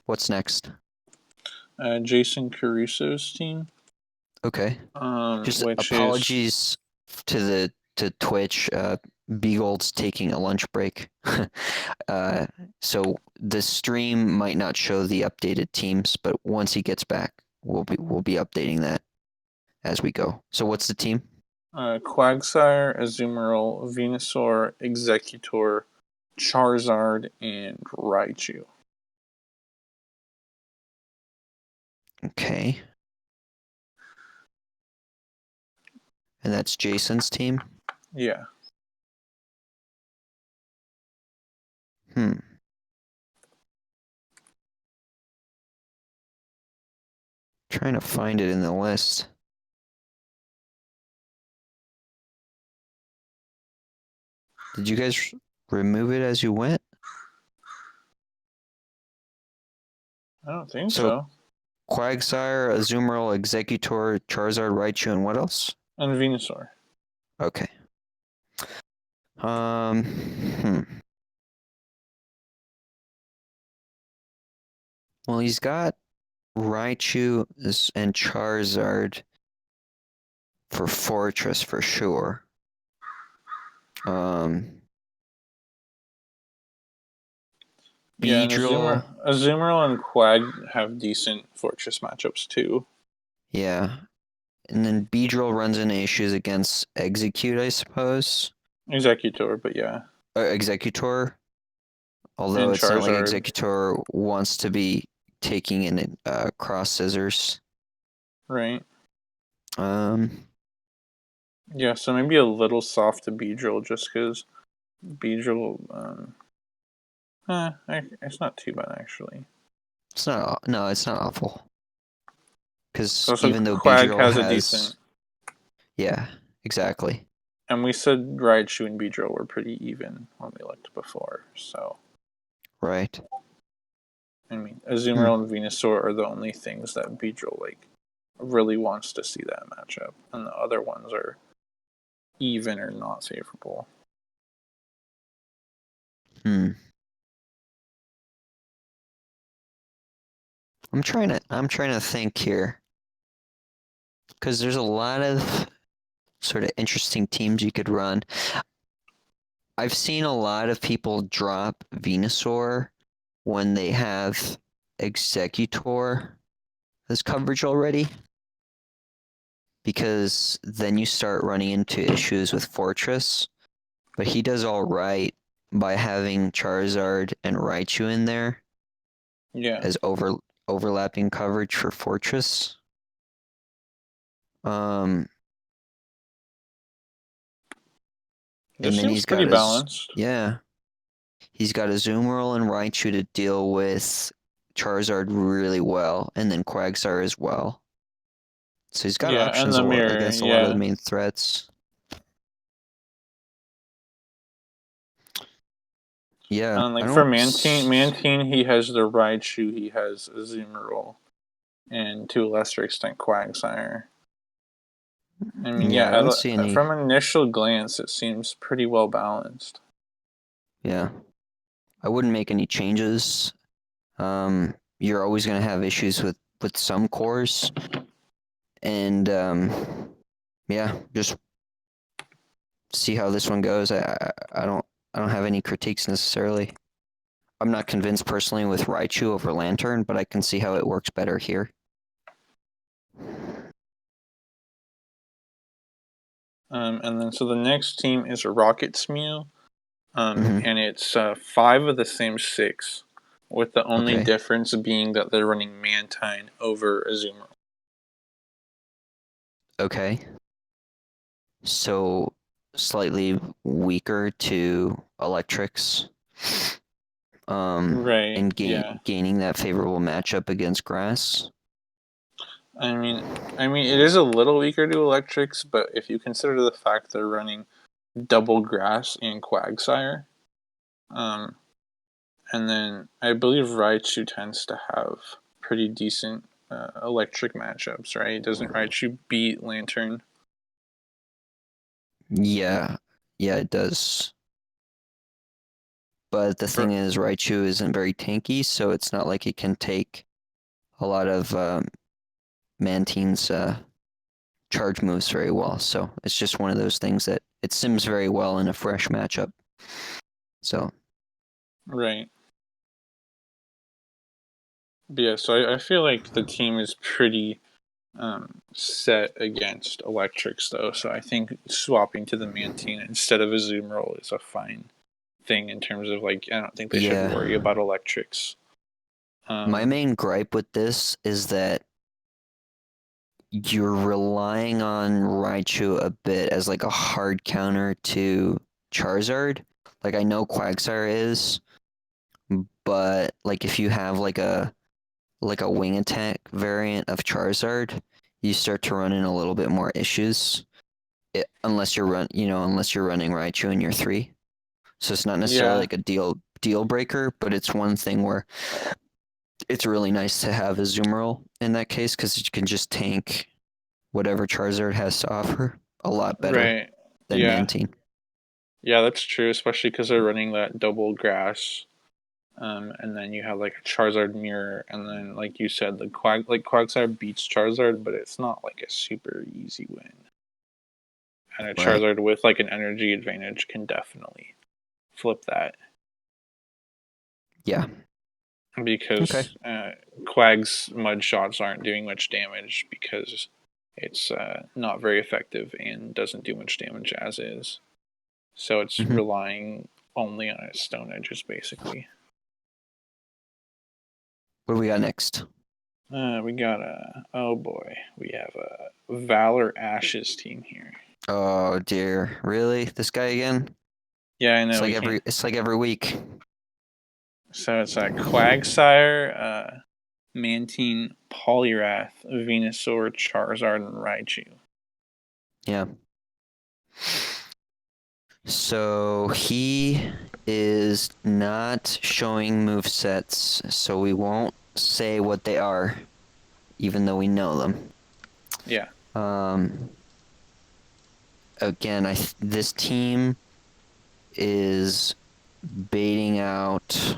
What's next? Jason Caruso's team. Okay. Just Which apologies to Twitch. Beagold's taking a lunch break. So the stream might not show the updated teams, but once he gets back, we'll be updating that as we go. So what's the team? Quagsire, Azumarill, Venusaur, Executor, Charizard, and Raichu. Okay. And that's Jason's team? Yeah. Hmm. Trying to find it in the list. Did you guys remove it as you went? I don't think So- so. Quagsire, Azumarill, Executor, Charizard, Raichu, and what else? And Venusaur. Okay. Hmm. Well, he's got Raichu and Charizard for Fortress for sure. Yeah, and Beedrill, Azumarill and Quag have decent Fortress matchups too. yeah. And then Beedrill runs into issues against Execute, I suppose. Executor, but yeah. Executor. Although And it's not like Charizard. Executor wants to be taking in cross scissors. Right. Um, Yeah, so maybe a little soft to Beedrill just because Beedrill, it's not too bad actually. it's not. No, it's not awful. Because Also, even though Quag Beedrill has has, a decent. yeah, exactly. And we said Raichu and Beedrill were pretty even when we looked before, so. Right. I mean, Azumarill and Venusaur are the only things that Beedrill, really wants to see that matchup. And the other ones are even or not favorable. Hmm. I'm trying to think here. Because there's a lot of sort of interesting teams you could run. I've seen a lot of people drop Venusaur when they have Executor as coverage already. Because then you start running into issues with Fortress. But he does all right by having Charizard and Raichu in there Yeah. as overlapping coverage for Fortress. And This then seems he's pretty got balanced. yeah. He's got Azumarill and Raichu to deal with Charizard really well, and then Quagsire as well. So he's got Yeah, and options the mirror, against a lot of the yeah. main threats. Yeah, And I for don't. Mantine, he has the Raichu, he has Azumarill, and to a lesser extent Quagsire. I mean, Yeah, I don't see any. from initial glance, it seems pretty well balanced. Yeah, I wouldn't make any changes. You're always gonna have issues with some cores, and yeah, just see how this one goes. I don't have any critiques necessarily. I'm not convinced personally with Raichu over Lantern, but I can see how it works better here. And then so the next team is Rocket's Mew, Mhm. and it's 5 of the same 6, with the only Okay. difference being that they're running Mantine over Azumarill. Okay. So slightly weaker to Electrics. Right, And yeah. gaining that favorable matchup against Grass. I mean, it is a little weaker to Electrics, but if you consider the fact they're running Double Grass and Quagsire, and then I believe Raichu tends to have pretty decent electric matchups, right? Doesn't Raichu beat Lantern? Yeah, yeah, it does. But the thing is, Raichu isn't very tanky, so it's not like it can take a lot of Mantine's charge moves very well. So it's just one of those things that it sims very well in a fresh matchup. So Right. But yeah, so I feel like the team is pretty set against electrics, though. So I think swapping to the Mantine instead of Azumarill is a fine thing in terms of, like, I don't think they should worry yeah, about electrics. my main gripe with this is that you're relying on Raichu a bit as like a hard counter to Charizard. Like I know Quagsire is, but like if you have like a wing attack variant of Charizard, you start to run in a little bit more issues. Unless you're unless you're running Raichu in your 3. So it's not necessarily Yeah, like a deal breaker, but it's one thing where it's really nice to have a Azumarill in that case because you can just tank whatever Charizard has to offer a lot better right. than Yeah, Mantine. yeah, that's true, especially because they're running that double grass. And then you have like a Charizard mirror, and then like you said, the Quagsire beats Charizard, but it's not like a super easy win. And a Right. Charizard with like an energy advantage can definitely flip that Yeah. Okay. because Quag's mud shots aren't doing much damage because it's not very effective and doesn't do much damage as is. So it's Mhm. relying only on its stone edges basically. What do we got next? We got oh boy, we have a Valor Ashes team here. Oh dear. Really? This guy again? Yeah, I know we can't. It's like every week. So it's Quagsire, Mantine, Poliwrath, Venusaur, Charizard, and Raichu. Yeah. So he is not showing move sets, so we won't say what they are, even though we know them. Yeah. Um, again, this team is baiting out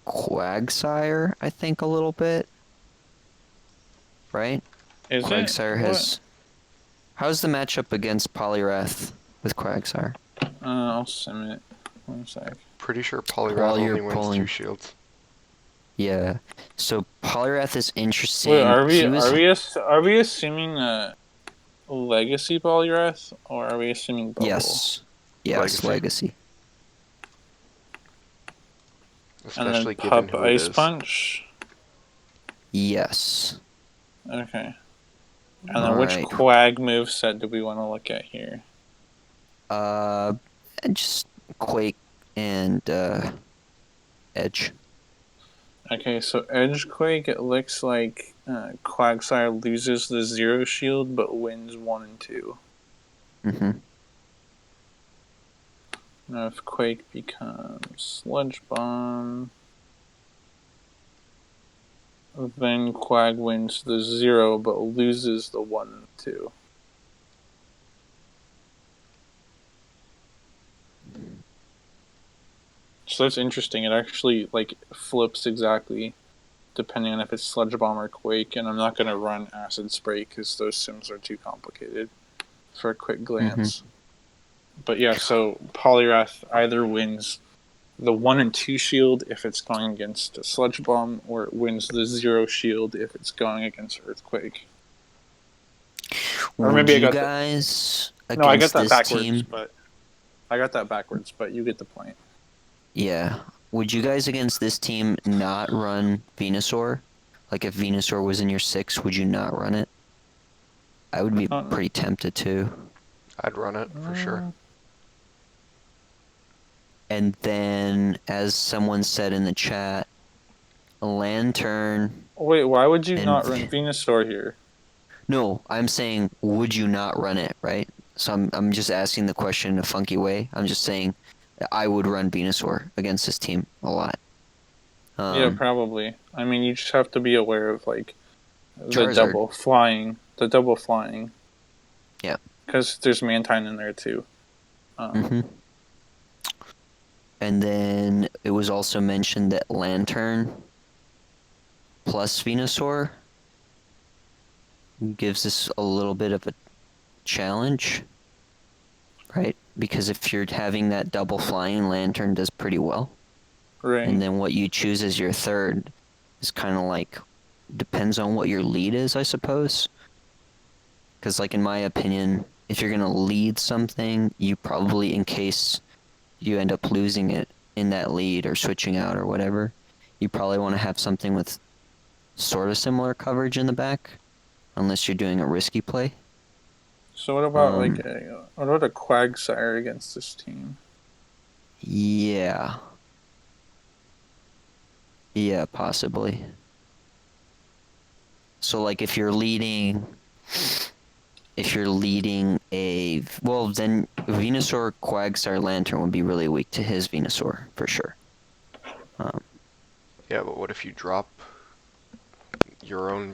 Quagsire, I think, a little bit, right? Is it? Quagsire What? has. How's the matchup against Poliwrath with Quagsire? I'll sim it. 1 sec. Pretty sure Poliwrath While you're only wins 2 pulling. shields. Yeah. So Poliwrath is Wait, interesting. He was. are we assuming Legacy Poliwrath or are we assuming Bubble? Yes. Yes, Legacy. Legacy. And then Especially given Pup who it Ice is. Punch. Yes. Okay. And then which Alright. Quag move set do we want to look at here? And just Quake and Edge. Okay, so Edgequake, it looks like Quagsire loses the Zero Shield but wins 1 and 2. Mm-hmm. Now if Quake becomes Sludge Bomb, then Quag wins the 0 but loses the 1 and 2. So that's interesting. It actually like flips exactly depending on if it's Sludge Bomb or Quake, and I'm not going to run Acid Spray because those sims are too complicated for a quick glance. But yeah, so Poliwrath either wins the 1 and 2 shield if it's going against a Sludge Bomb, or it wins the 0 shield if it's going against Earthquake. Or Would maybe I you got guys no, I got against that this backwards, team? but I got that backwards, but you get the point. Yeah. Would you guys against this team not run Venusaur? Like if Venusaur was in your 6, would you not run it? I would be pretty tempted to. I'd run it for sure. And then, as someone said in the chat, Lantern. Wait, why would you and not run Venusaur here? No, I'm saying, would you not run it, right? So I'm just asking the question in a funky way. I'm just saying, I would run Venusaur against this team a lot. Yeah, probably. I mean, you just have to be aware of like the Charizard. double flying. The double flying. Yeah. Because there's Mantine in there too. And then it was also mentioned that Lantern plus Venusaur gives us a little bit of a challenge, right? Because if you're having that double flying, Lantern does pretty well. Right. And then what you choose as your third is kind of like depends on what your lead is, I suppose. Because, like, in my opinion, if you're gonna lead something, you probably, in case you end up losing it in that lead or switching out or whatever, you probably want to have something with sort of similar coverage in the back, unless you're doing a risky play. So what about Um, what about a Quagsire against this team? Yeah. Yeah, possibly. So, like, if you're leading well, then Venusaur, Quagsire, Lantern would be really weak to his Venusaur, for sure. Yeah, but what if you drop your own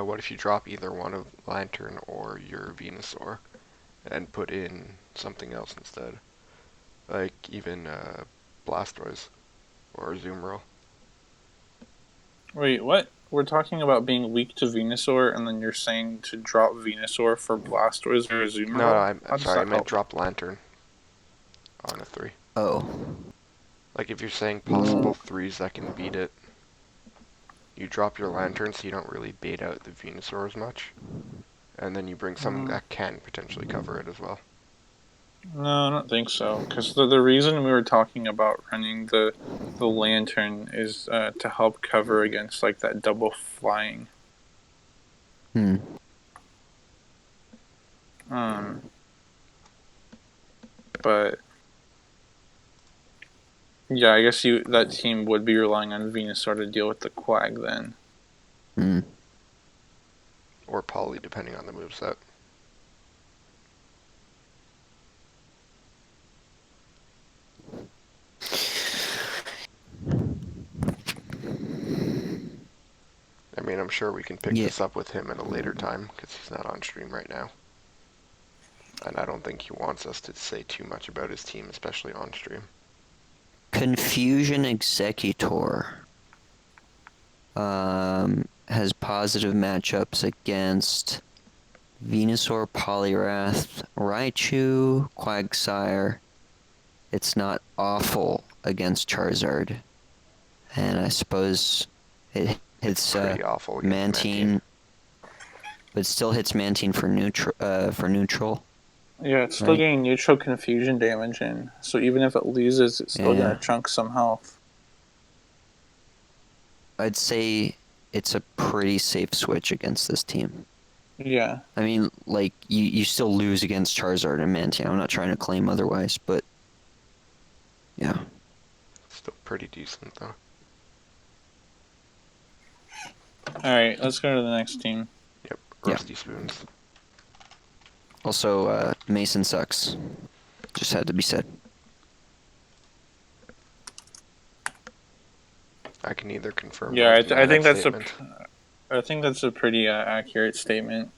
what if you drop either one of Lantern or your Venusaur and put in something else instead? Like even Blastoise or Azumarill. Wait, what? We're talking about being weak to Venusaur, and then you're saying to drop Venusaur for Blastoise or No, Azumarill? I'm How does sorry, I that meant help? drop Lantern on a 3. Oh. Like if you're saying possible 3s that can beat it, you drop your Lantern so you don't really bait out the Venusaur as much. And then you bring something Mm, that can potentially cover it as well. no, I don't think so. Because the reason we were talking about running the Lantern is to help cover against like that double flying. Hmm. Um, but yeah, I guess that team would be relying on Venusaur to deal with the Quag then. Hmm. Or Poly, depending on the moveset. I mean, I'm sure we can pick Yeah. this up with him at a later time, because he's not on stream right now. And I don't think he wants us to say too much about his team, especially on stream. Confusion Executor has positive matchups against Venusaur, Poliwrath, Raichu, Quagsire. It's not awful against Charizard. And I suppose it hits Pretty awful against Mantine, but it still hits Mantine for neutral, Yeah, it's still right? getting neutral confusion damage in, so even if it loses, it's still Yeah. gonna chunk some health. I'd say it's a pretty safe switch against this team. Yeah. I mean, like, you still lose against Charizard and Mantine. I'm not trying to claim otherwise, but yeah. Still pretty decent, though. Alright, let's go to the next team. Yep, Yeah. Rusty Spoons. Also, Mason sucks. Just had to be said. I can neither confirm Yeah, or I deny think that that's statement. I think that's a pretty accurate statement.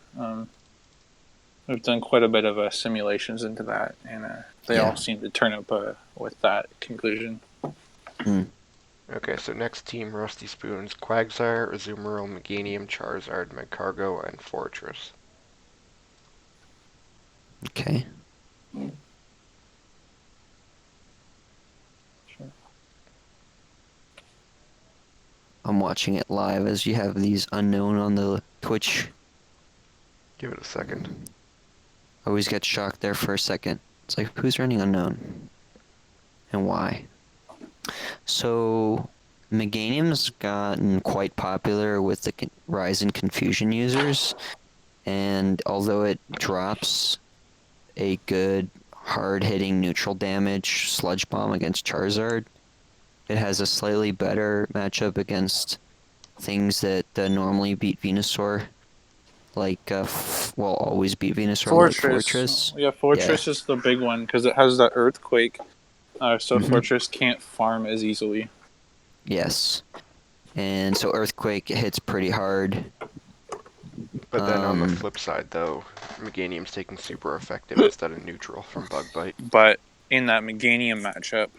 We've done quite a bit of simulations into that, and they Yeah. all seem to turn up with that conclusion. Okay, so next team, Rusty Spoons, Quagsire, Azumarill, Meganium, Charizard, Magcargo, and Fortress. Okay. Sure. I'm watching it live as you have these unknown on the Twitch. Give it a second. I always get shocked there for a second. It's like, who's running unknown? And why? So, Meganium's gotten quite popular with the rise in confusion users, and although it drops a good hard-hitting neutral damage sludge bomb against Charizard, it has a slightly better matchup against things that normally beat Venusaur, like always beat Venusaur, like Fortress. Yeah, Yeah. Fortress is the big one because it has that earthquake, so Hmm. Fortress can't farm as easily. Yes. And so Earthquake hits pretty hard. But then on the flip side, though, Meganium's taking super effective instead of neutral from Bug Bite. But in that Meganium matchup,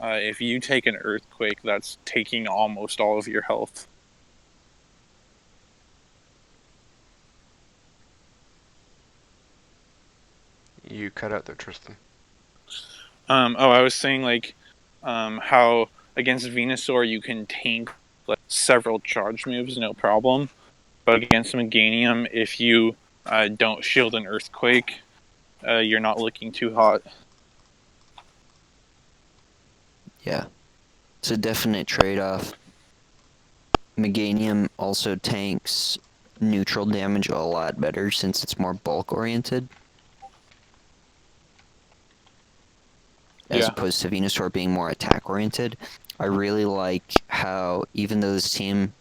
if you take an earthquake, that's taking almost all of your health. You cut out there, Tristan. I was saying like how against Venusaur you can tank like several charge moves, no problem. But against Meganium, if you don't shield an Earthquake, you're not looking too hot. Yeah. It's a definite trade-off. Meganium also tanks neutral damage a lot better since it's more bulk-oriented. As Yeah. opposed to Venusaur being more attack-oriented. I really like how, even though this team,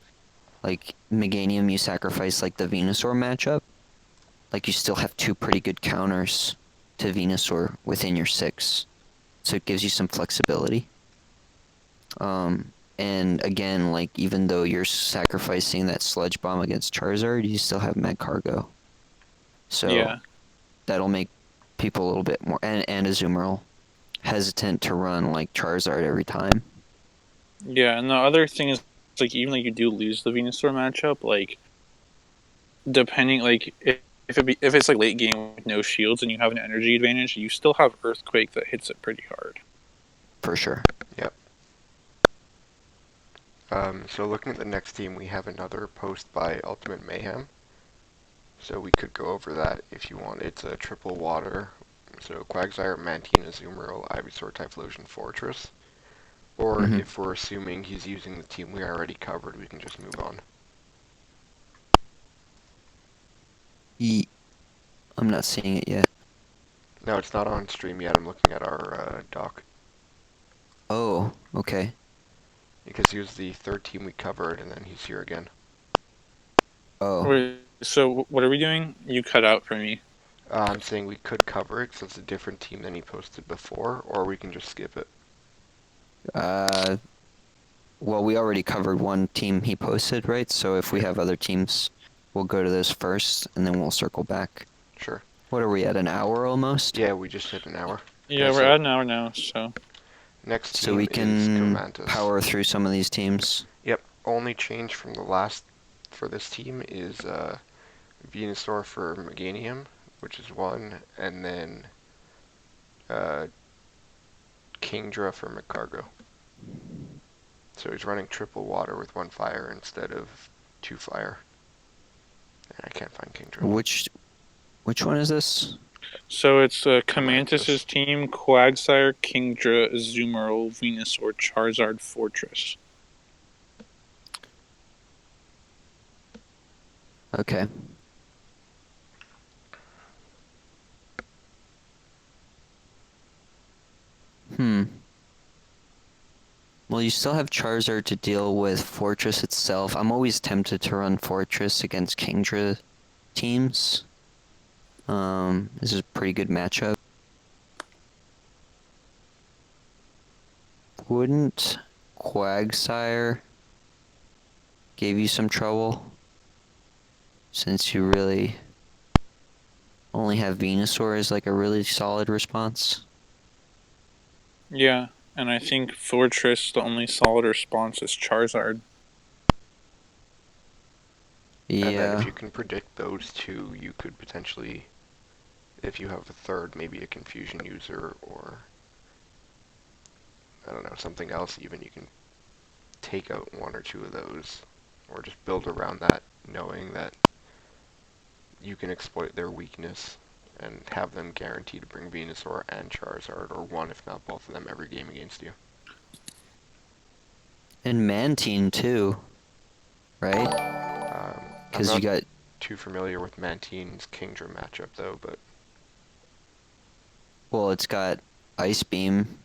like, Meganium, you sacrifice, like, the Venusaur matchup, like, you still have two pretty good counters to Venusaur within your 6. So it gives you some flexibility. And again, like, even though you're sacrificing that Sludge Bomb against Charizard, you still have Magcargo. So Yeah. that'll make people a little bit more, and Azumarill, hesitant to run, like, Charizard every time. Yeah, and the other thing is, like, even like you do lose the Venusaur matchup, like, depending, like, if it's like late game with no shields and you have an energy advantage, you still have Earthquake that hits it pretty hard. For sure. Yep. So looking at the next team, we have another post by Ultimate Mayhem. So we could go over that if you want. It's a triple water. So Quagsire, Mantine, Azumarill, Ivysaur, Typhlosion, Fortress. Or Mhm. if we're assuming he's using the team we already covered, we can just move on. I'm not seeing it yet. No, it's not on stream yet. I'm looking at our doc. Oh, okay. Because he was the third team we covered, and then he's here again. Oh, Wait, so what are we doing? You cut out for me. I'm saying we could cover it, so it's a different team than he posted before, or we can just skip it. well, we already covered one team he posted, right? So if we have other teams, we'll go to this first, and then we'll circle back. Sure. What are we at, an hour almost? Yeah, we just hit an hour. Yeah, Okay, we're so at an hour now, so. next So team we is can Comantus. power through some of these teams. Yep, only change from the last for this team is Venusaur for Meganium, which is 1, and then Kingdra for Magcargo. So he's running triple water with 1 fire instead of 2 fire. And I can't find Kingdra. Which one is this? So it's Comantus. Comantus's team, Quagsire, Kingdra, Azumarill, Venusaur, Charizard, Fortress. Okay. Well, you still have Charizard to deal with Fortress itself. I'm always tempted to run Fortress against Kingdra teams. This is a pretty good matchup. Wouldn't Quagsire give you some trouble? Since you really only have Venusaur as like a really solid response. Yeah, and I think Fortress, the only solid response is Charizard. And then Yeah. if you can predict those two, you could potentially, if you have a third, maybe a confusion user or, I don't know, something else even, you can take out 1 or 2 of those, or just build around that, knowing that you can exploit their weakness and have them guaranteed to bring Venusaur and Charizard, or 1 if not both of them, every game against you. And Mantine too, right? I'm Because not you got too familiar with Mantine's Kingdra matchup though, but well, it's got Ice Beam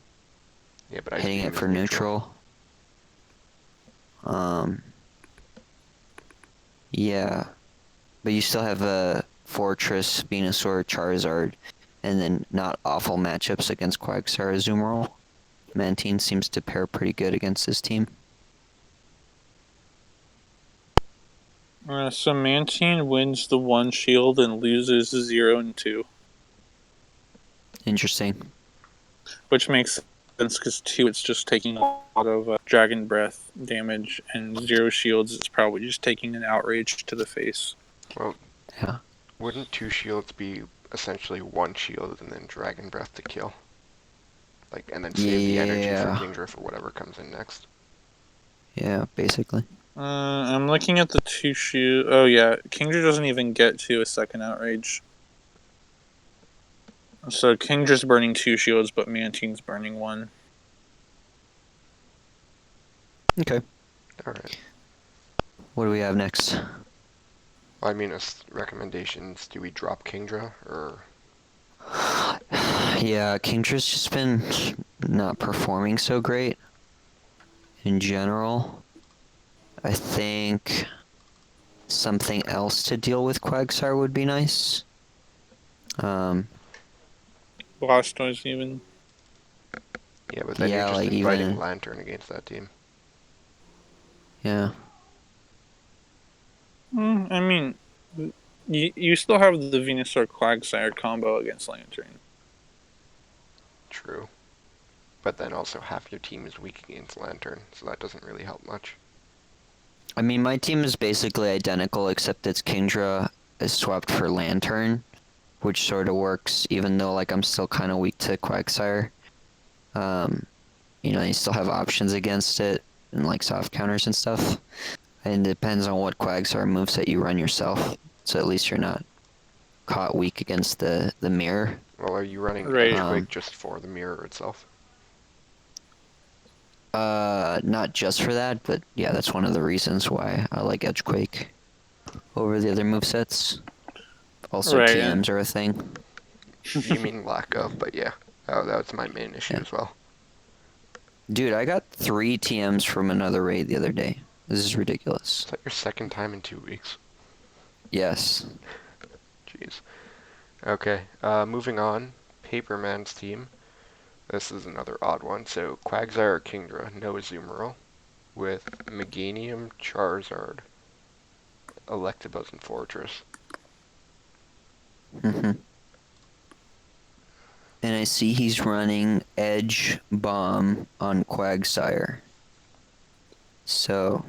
yeah, but Ice hitting Beam it is for neutral. Yeah, but you still have a Fortress, Venusaur, Charizard, and then not awful matchups against Quagsire, Azumarill. Mantine seems to pair pretty good against this team. So Mantine wins the 1 shield and loses 0 and 2. Interesting. Which makes sense because 2 it's just taking a lot of Dragon Breath damage, and 0 shields it's probably just taking an outrage to the face. Well, Yeah. wouldn't 2 shields be essentially one shield and then Dragon Breath to kill. Like, and then save the energy for Yeah. Kingdra for whatever comes in next. Yeah, basically. I'm looking at the 2 shield. Oh yeah, Kingdra doesn't even get to a second outrage. So Kingdra's burning 2 shields, but Mantine's burning 1. Okay. Alright. What do we have next? Well, I mean, as recommendations, do we drop Kingdra, or... Yeah, Kingdra's just been not performing so great in general. I think something else to deal with Quagsire would be nice. Blastoise even. Yeah, but then you're Yeah, just like inviting even Lantern against that team. yeah. I mean, you still have the Venusaur Quagsire combo against Lantern. True. But then also half your team is weak against Lantern, so that doesn't really help much. I mean, my team is basically identical, except it's Kingdra is swapped for Lantern, which sort of works, even though like I'm still kind of weak to Quagsire. You know, you still have options against it and like soft counters and stuff. And it depends on what Quagsire moveset you run yourself, so at least you're not caught weak against the mirror. Well, are you running Right. Edgequake just for the mirror itself? Not just for that, but yeah, that's one of the reasons why I like Edgequake over the other movesets. Also, Right, TMs are a thing. You mean lack of, but yeah. Oh, that was my main issue Yeah. as well. Dude, I got 3 TMs from another raid the other day. This is ridiculous. Is that your second time in 2 weeks? Yes. Jeez. Okay, moving on. Paperman's team. This is another odd one. So, Quagsire Kingdra, no Azumarill, with Meganium, Charizard, Electabuzz, and Fortress. hmm And I see he's running Edge Bomb on Quagsire. So,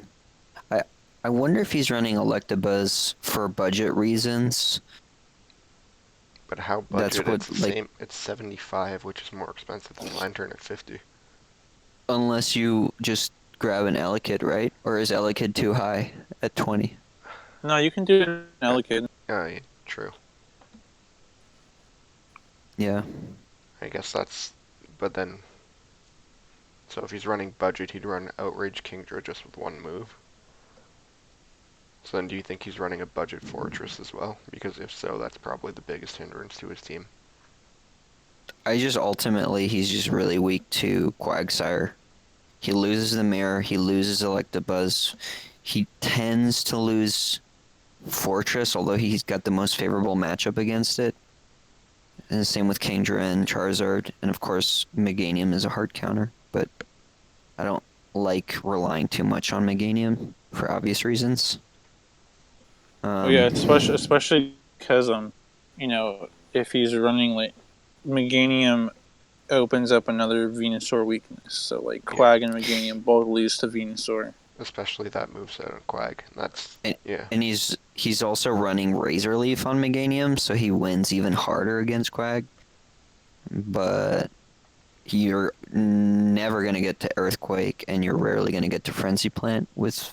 I wonder if he's running Electabuzz for budget reasons. But how That's budget? what, It's the like, same. It's 75, which is more expensive than Lantern at 50. unless you just grab an Elekid, right? Or is Elekid too high at 20? no, you can do it in Elekid. Yeah, true. Yeah. I guess that's. But then. So if he's running budget, he'd run Outrage Kingdra just with one move. So then do you think he's running a budget Fortress as well? Because if so, that's probably the biggest hindrance to his team. He's just really weak to Quagsire. He loses the mirror, he loses Electabuzz. He tends to lose Fortress, although he's got the most favorable matchup against it. And the same with Kingdra and Charizard. And of course, Meganium is a hard counter, but I don't like relying too much on Meganium for obvious reasons. Oh yeah, especially because if he's running like Meganium opens up another Venusaur weakness. So like Quag and Meganium both lose to Venusaur. Especially that moveset on Quag. That's yeah. And he's also running Razor Leaf on Meganium, so he wins even harder against Quag. But you're never gonna get to Earthquake, and you're rarely gonna get to Frenzy Plant with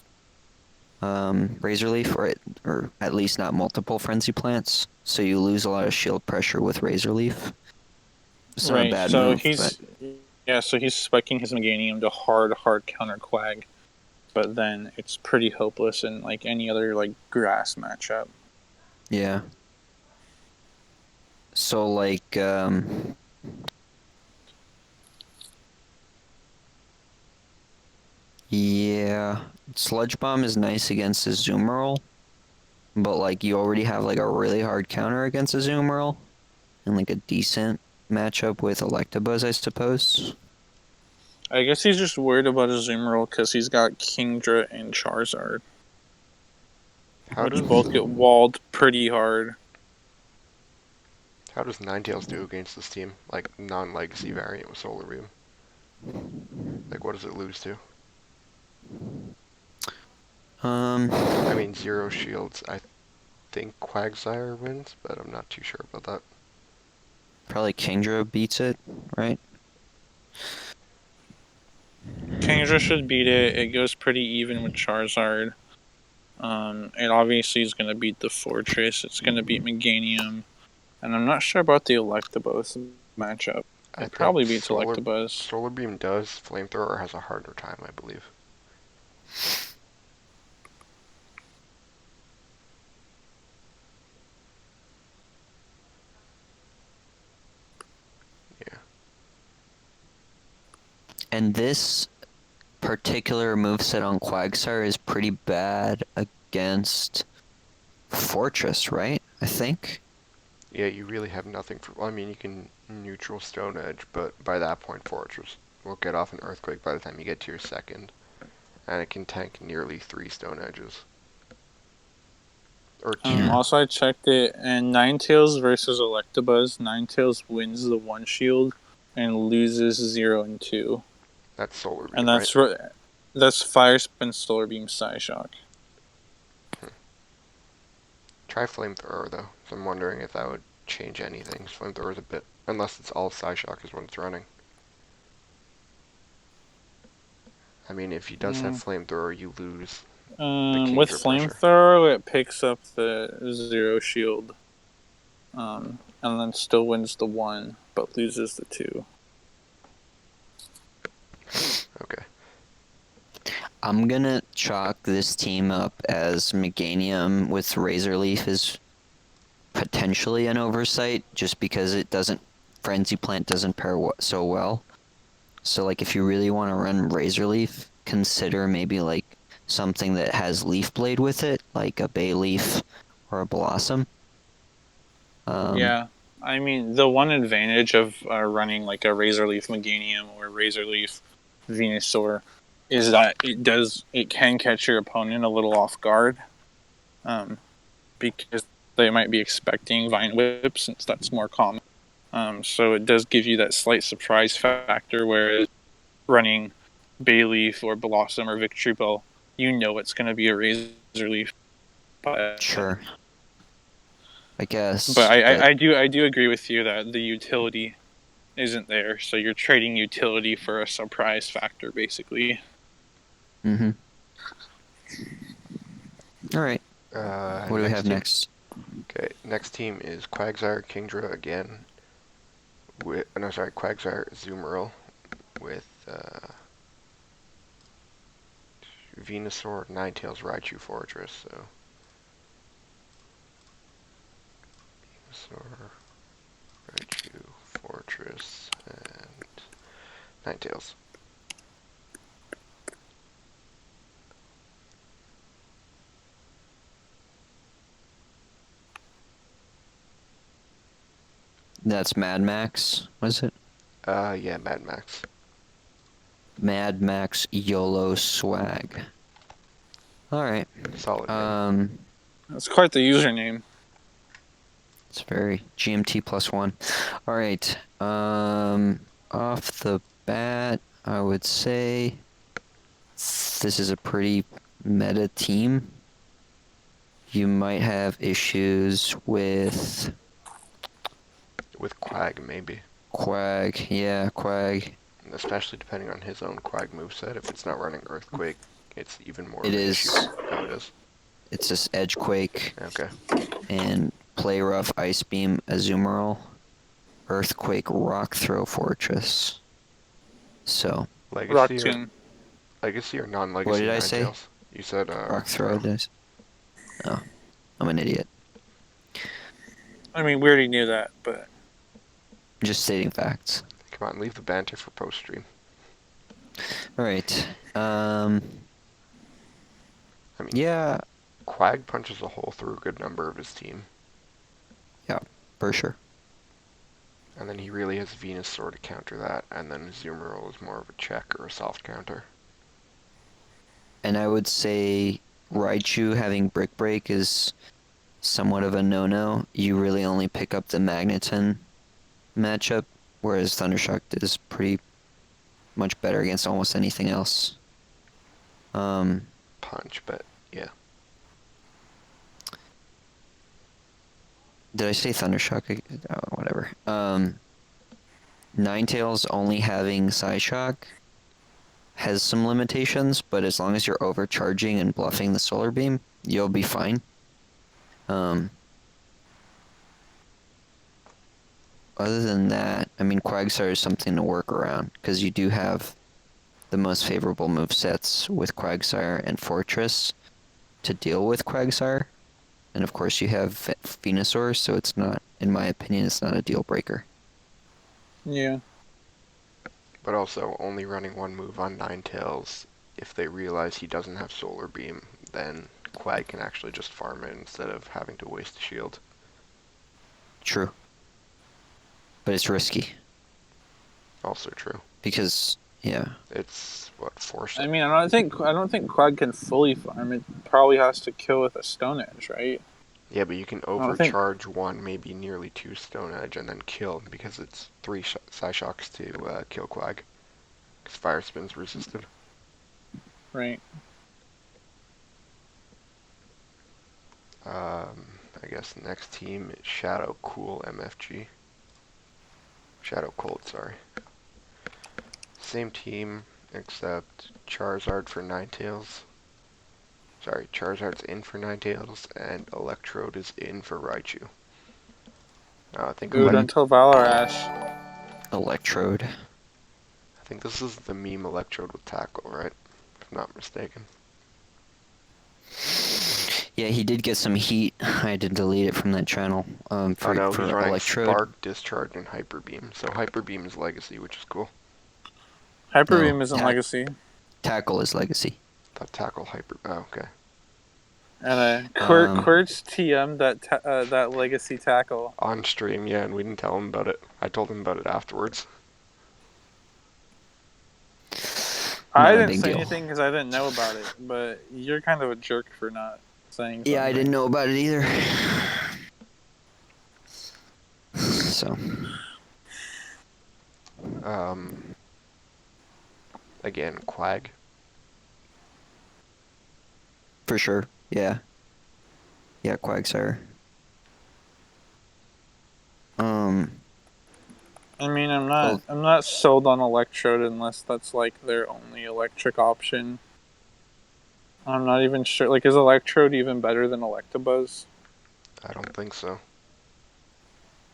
Razor Leaf, or at least not multiple Frenzy Plants. So you lose a lot of shield pressure with Razor Leaf. It's not a bad move, so he's spiking his Meganium to hard counter Quag, but then it's pretty hopeless in like any other like grass matchup. yeah. So like yeah, Sludge Bomb is nice against Azumarill, but like you already have like a really hard counter against Azumarill, and like a decent matchup with Electabuzz, I suppose. I guess he's just worried about Azumarill because he's got Kingdra and Charizard, which both get walled pretty hard. How does Ninetales do against this team? Like non-legacy variant with Solar Beam. Like what does it lose to? I mean 0 shields. I think Quagsire wins, but I'm not too sure about that. Probably Kingdra beats it, right? Kingdra should beat it. It goes pretty even with Charizard. It obviously is going to beat the Fortress. It's going to beat Meganium. And I'm not sure about the Electabuzz matchup. I It think probably beats Electabuzz. Solar Beam does. Flamethrower has a harder time, I believe. Yeah. And this particular moveset on Quagsire is pretty bad against Fortress, right? I think. Yeah, you really have nothing for. Well, I mean, you can neutral Stone Edge, but by that point, Fortress will get off an Earthquake by the time you get to your second, and it can tank nearly 3 Stone Edges. Or 2. Yeah. Also, I checked it, and Ninetales versus Electabuzz. Ninetales wins the 1 shield and loses 0 and 2. That's Solar Beam, And right? that's Fire Spin, Solar Beam, Psyshock. Try Flamethrower, though. So I'm wondering if that would change anything. Flamethrower is a bit... Unless it's all Psyshock is what it's running. I mean, if he does have Flamethrower, you lose With Kingdra pressure. Flamethrower, it picks up the 0 shield. And then still wins the 1, but loses the 2. Okay. I'm gonna chalk this team up as Meganium with Razor Leaf is potentially an oversight, just because it doesn't Frenzy Plant doesn't pair so well. So like, if you really want to run Razor Leaf, consider maybe like something that has Leaf Blade with it, like a Bayleaf or a Blossom. Yeah, I mean, the one advantage of running like a Razor Leaf Meganium or Razor Leaf Venusaur is that it can catch your opponent a little off guard, because they might be expecting Vine Whip, since that's more common. So it does give you that slight surprise factor, whereas running Bayleaf or Blossom or Victory Bell, you know it's going to be a Razor Leaf. But Sure. I guess. But I do agree with you that the utility isn't there, so you're trading utility for a surprise factor, basically. Mm-hmm. All right. What What do we have next? Okay, next team is Quagsire, Kingdra again. Quagsire, Azumarill with Venusaur, Ninetales, Raichu, Fortress. So Venusaur, Raichu, Fortress, and Ninetales. That's Mad Max, was it? Yeah, Mad Max. Mad Max YOLO Swag. Alright. Solid name. That's quite the username. It's very GMT +1. Alright. Off the bat, I would say this is a pretty meta team. You might have issues with Quag, maybe. Quag. Yeah, Quag. Especially depending on his own Quag moveset. If it's not running Earthquake, it's even more It of an is. issue. Oh, it is. It's just Edgequake. Okay. And Play Rough, Ice Beam, Azumarill, Earthquake, Rock Throw, Fortress. So. Legacy or non-legacy? What did I say? You said Rock Throw. Oh, I'm an idiot. I mean, we already knew that, but Just stating facts. Come on, leave the banter for post-stream. Alright. I mean, Yeah. Quag punches a hole through a good number of his team. Yeah, for sure. And then he really has Venusaur to counter that, and then Azumarill is more of a check or a soft counter. And I would say Raichu having Brick Break is somewhat of a no-no. You really only pick up the Magneton matchup, whereas Thundershock is pretty much better against almost anything else. Punch, but yeah. Did I say Thundershock? Oh, whatever. Ninetales only having Psyshock has some limitations, but as long as you're overcharging and bluffing the Solar Beam, you'll be fine. Um, Other than that, I mean, Quagsire is something to work around, because you do have the most favorable move sets with Quagsire and Fortress to deal with Quagsire. And of course you have Venusaur, so it's not, in my opinion, it's not a deal breaker. Yeah. But also, only running one move on Ninetales, if they realize he doesn't have Solar Beam, then Quag can actually just farm it instead of having to waste a shield. True. But it's risky. Also true. Because, yeah. It's, what, 4 I mean, I don't think Quag can fully farm. It probably has to kill with a Stone Edge, right? Yeah, but you can I don't think- overcharge one, maybe nearly 2 Stone Edge, and then kill, because it's 3 Psyshocks to kill Quag. Because Fire Spin's resisted. Right. I guess next team is Shadow Cool MFG. Shadow Cold, sorry. Same team, except Charizard for Ninetales. Sorry, Charizard's in for Ninetales, and Electrode is in for Raichu. I think Dude, until Valarash. Electrode. I think this is the meme Electrode with Tackle, right? If I'm not mistaken. Yeah, he did get some heat. I had to delete it from that channel. For, Oh no, for he's running Electrode. Spark, Discharge, and Hyper Beam. So Hyper Beam is Legacy, which is cool. Hyper No, Beam isn't Legacy. Tackle is Legacy. Thought Tackle Hyper. Oh, okay. And Um, Quirt's TM that Legacy tackle. On stream, yeah, and we didn't tell him about it. I told him about it afterwards. I Not a didn't big say deal. anything because I didn't know about it, but you're kind of a jerk for not saying something. Yeah, I didn't know about it either. So, Again, Quag. for sure. Yeah. Yeah, Quagsire. I mean, Well, I'm not sold on Electrode unless that's like their only electric option. I'm not even sure. Like, is Electrode even better than Electabuzz? I don't think so.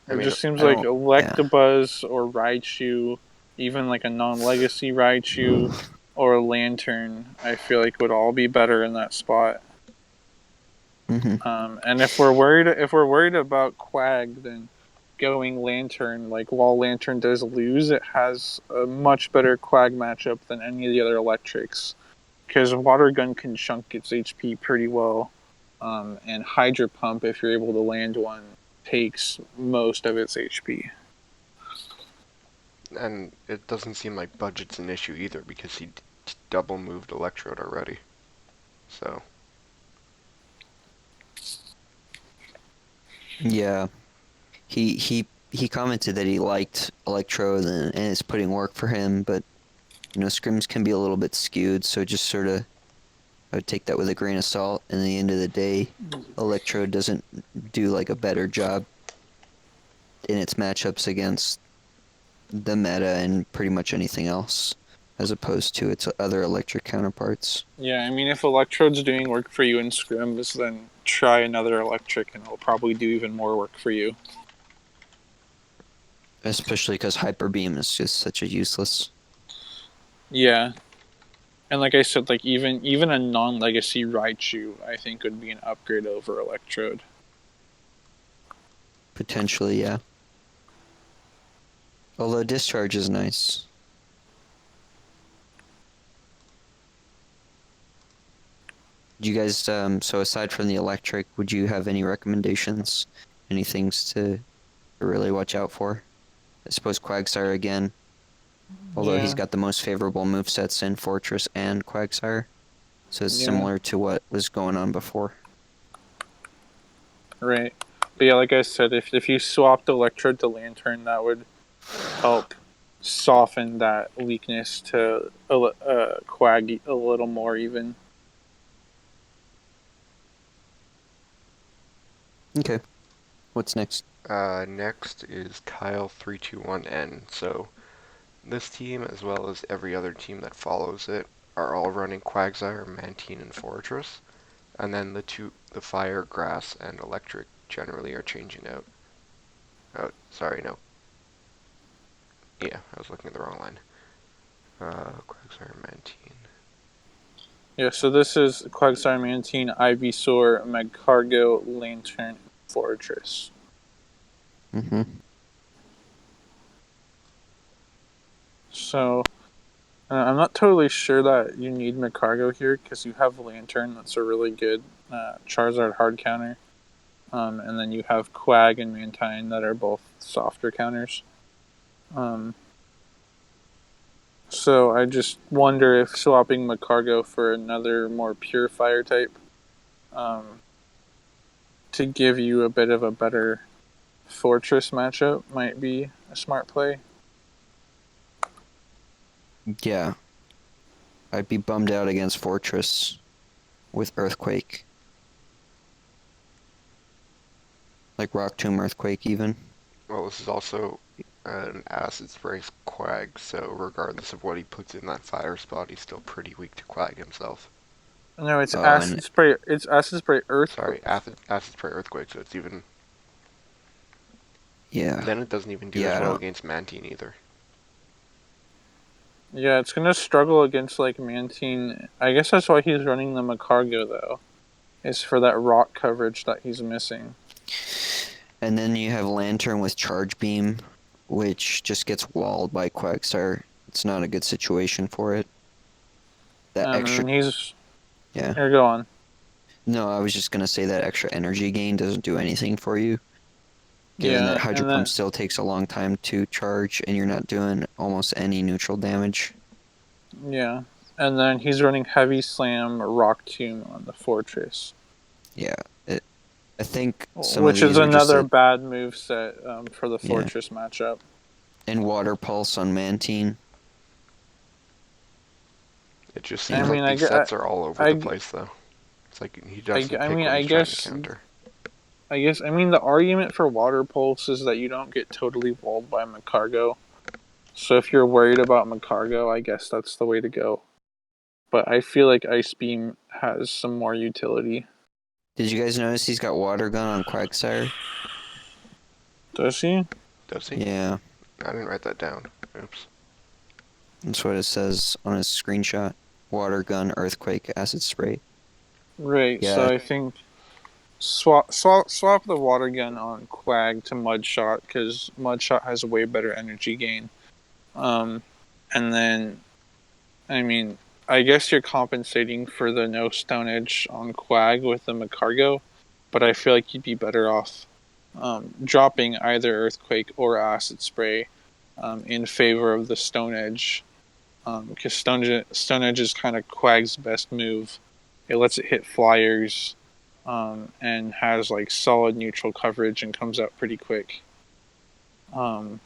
I It mean, just seems I like don't. Yeah. Electabuzz or Raichu, even like a non-legacy Raichu or Lantern, I feel like would all be better in that spot. And if we're worried about Quag, then going Lantern, like while Lantern does lose, it has a much better Quag matchup than any of the other electrics. Because Water Gun can chunk its HP pretty well, and Hydro Pump, if you're able to land one, takes most of its HP. and it doesn't seem like budget's an issue either because he double moved Electrode already. So. Yeah. He commented that he liked Electrode and it's putting work for him, but scrims can be a little bit skewed, so just sort of I would take that with a grain of salt. And at the end of the day, Electrode doesn't do like a better job in its matchups against the meta and pretty much anything else, as opposed to its other electric counterparts. Yeah, I mean, if Electrode's doing work for you in scrims, then try another electric and it'll probably do even more work for you. Especially because Hyper Beam is just such a useless. Yeah. And like I said, like even a non-legacy Raichu, I think would be an upgrade over Electrode. Potentially, yeah. Although Discharge is nice. Do you guys, so aside from the electric, would you have any recommendations? Any things to really watch out for? I suppose Quagsire again. Although he's got the most favorable movesets in Fortress and Quagsire. So it's similar to what was going on before. Right. But yeah, like I said, if you swapped Electrode to Lantern, that would help soften that weakness to Quag a little more even. Okay. What's next? Next is Kyle321N. So this team, as well as every other team that follows it, are all running Quagsire, Mantine, and Fortress. And then the Fire, Grass, and Electric generally are changing out. Oh, sorry, no. Yeah, I was looking at the wrong line. Quagsire, Mantine. Yeah, so this is Quagsire, Mantine, Ivysaur, Magcargo, Lantern, Fortress. Mm-hmm. So I'm not totally sure that you need Magcargo here because you have Lantern. That's a really good Charizard hard counter. And then you have Quag and Mantine that are both softer counters. So I just wonder if swapping Magcargo for another more pure fire type to give you a bit of a better Fortress matchup might be a smart play. Yeah. I'd be bummed out against Fortress with Earthquake. Like Rock Tomb Earthquake, even. Well, this is also an Acid Spray Quag, so regardless of what he puts in that fire spot, he's still pretty weak to Quag himself. No, it's Oh, and Acid Spray. It's Acid Spray Sorry, Earthquake. Acid Spray Earthquake, so it's even... yeah. Then it doesn't even do Yeah, as I well don't- against Mantine either. Yeah, it's gonna struggle against like Mantine. I guess that's why he's running the Magcargo though, is for that rock coverage that he's missing. And then you have Lantern with Charge Beam, which just gets walled by Quagsire. It's not a good situation for it. That extra... And he's Yeah. here. Go on. No, I was just gonna say that extra energy gain doesn't do anything for you. Given that Yeah, Hydro and Pump then still takes a long time to charge and you're not doing almost any neutral damage. yeah, and then he's running Heavy Slam, Rock Tomb on the Fortress, Yeah. I think some of which is these are just another bad move set for the Yeah. Fortress matchup. and Water Pulse on Mantine. It just Yeah. seems I like mean, these sets are all over the place, though. It's like he doesn't I pick mean, what I he's trying to guess counter. I mean, the argument for Water Pulse is that you don't get totally walled by Magcargo. So if you're worried about Magcargo, I guess that's the way to go. But I feel like Ice Beam has some more utility. Did you guys notice he's got Water Gun on Quagsire? Does he? Does he? Yeah, I didn't write that down. Oops. that's what it says on his screenshot. Water Gun, Earthquake, Acid Spray. Right, Yeah. so I think swap the Water Gun on Quag to Mudshot, because Mudshot has a way better energy gain. And then, I mean, I guess you're compensating for the no Stone Edge on Quag with the Magcargo, but I feel like you'd be better off dropping either Earthquake or Acid Spray in favor of the Stone Edge, because Stone Edge is kind of Quag's best move. It lets it hit flyers and has like solid neutral coverage and comes out pretty quick. And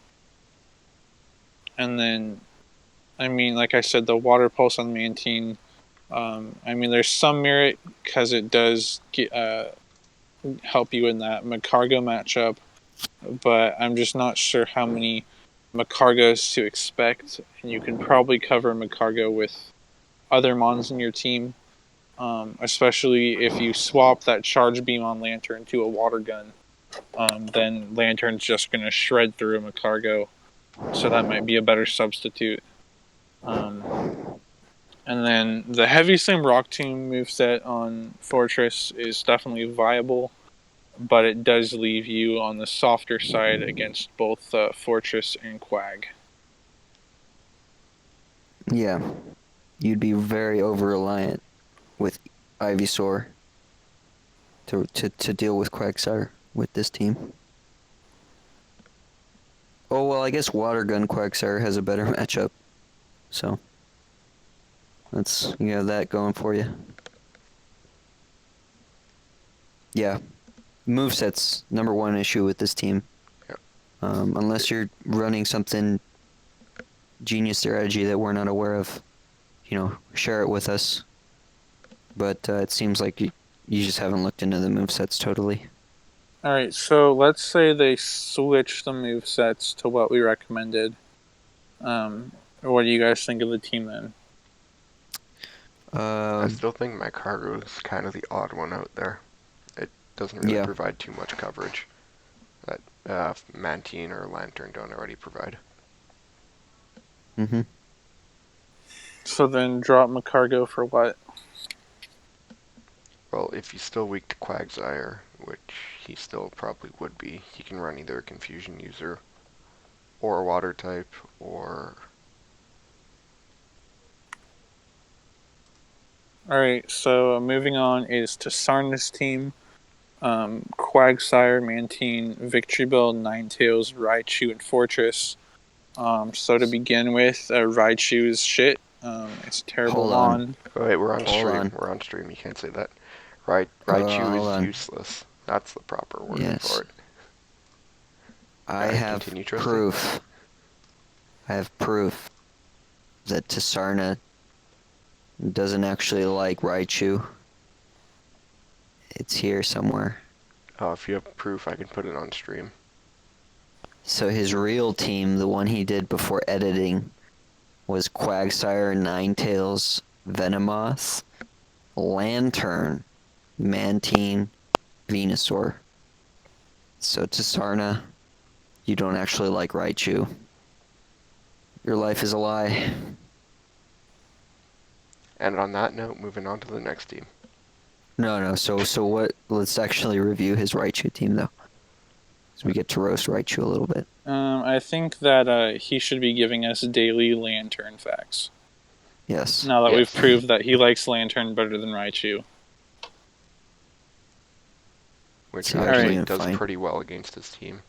then, I mean, like I said, the Water Pulse on Mantine. I mean, there's some merit because it does help you in that Magcargo matchup, but I'm just not sure how many Magcargos to expect, and you can probably cover Magcargo with other mons in your team, especially if you swap that Charge Beam on Lantern to a Water Gun. Then Lantern's just going to shred through a Magcargo, so that might be a better substitute. And then the Heavy Slam Rock Tomb moveset on Fortress is definitely viable, but it does leave you on the softer side against both Fortress and Quag. Yeah. You'd be very over-reliant with Ivysaur to deal with Quagsire with this team. Oh, well, I guess Water Gun Quagsire has a better matchup. So, you have that going for you. Yeah. Moveset's number one issue with this team. Yep. Unless you're running something genius strategy that we're not aware of, share it with us. But it seems like you just haven't looked into the movesets totally. Alright, so let's say they switch the move sets to what we recommended. What do you guys think of the team then? I still think my cargo is kind of the odd one out there. It doesn't really Yeah. provide too much coverage that Mantine or Lantern don't already provide. Mm-hmm. So then drop Macargo for what? Well, if he's still weak to Quagsire, which he still probably would be, he can run either a Confusion User or a Water type, or... Alright, so moving on is to Sarna's team. Quagsire, Mantine, Victreebel, Ninetales, Raichu, and Fortress. So to begin with, Raichu is shit. It's a terrible Hold on. mon. Oh, wait, we're on Hold stream. on. We're on stream, you can't say that. Raichu hold is on. useless. That's the proper word Yes. for it. I Alright, have continue, Trusty. proof. I have proof that Tisarna doesn't actually like Raichu. It's here somewhere. Oh, if you have proof, I can put it on stream. So his real team, the one he did before editing, was Quagsire, Ninetales, Venomoth, Lantern, Mantine, Venusaur. So Tisarna, you don't actually like Raichu. Your life is a lie. And on that note, moving on to the next team. No. So what? Let's actually review his Raichu team though, so we get to roast Raichu a little bit. I think that he should be giving us daily Lantern facts. Yes. Now that Yes. we've proved that he likes Lantern better than Raichu. Which So actually Alright. does fine. pretty well against his team.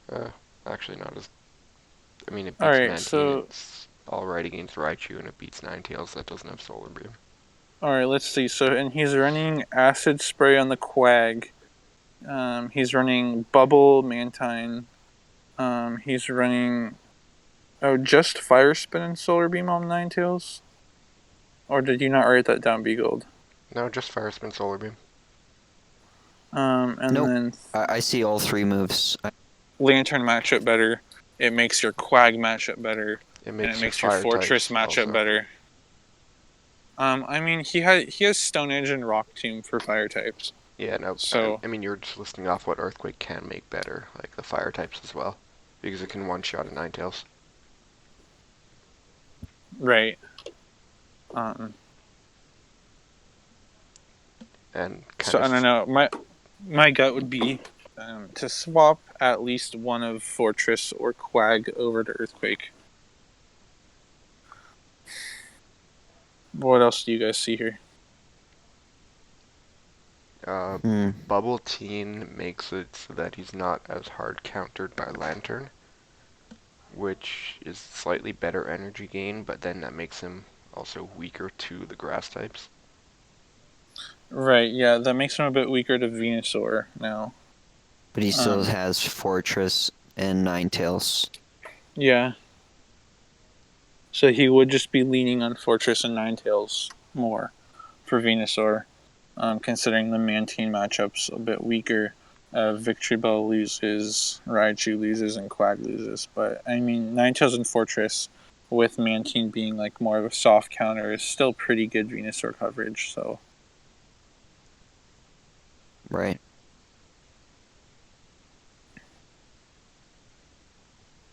Actually not as... I mean, it beats Alright, Mantine, so- it's alright against Raichu, and it beats Ninetales that doesn't have Solar Beam. Alright, let's see. So, and he's running Acid Spray on the Quag. He's running Bubble, Mantine. He's running... Oh, just Fire Spin and Solar Beam on Ninetales? Or did you not write that down, Beagold? No, just Fire Spin, Solar Beam. And Nope. then I see all three moves. Lantern matchup better. It makes your Quag matchup better. It And makes, it makes your fire Fortress types matchup also. better. I mean, he has Stone Edge and Rock Tomb for fire types. Yeah, no, So- I mean, you're just listing off what Earthquake can make better, like the fire types as well. Because it can one-shot a Ninetales. Right. And So I don't know. My gut would be to swap at least one of Fortress or Quag over to Earthquake. What else do you guys see here? Bubble Teen makes it so that he's not as hard countered by Lantern, which is slightly better energy gain, but then that makes him also weaker to the grass types. Right, yeah, that makes him a bit weaker to Venusaur now. But he still has Fortress and Ninetales. Yeah. So he would just be leaning on Fortress and Ninetales more for Venusaur, considering the Mantine matchup's a bit weaker. Victreebel loses, Raichu loses, and Quag loses. But, I mean, Ninetales and Fortress, with Mantine being like more of a soft counter, is still pretty good Venusaur coverage, so... Right.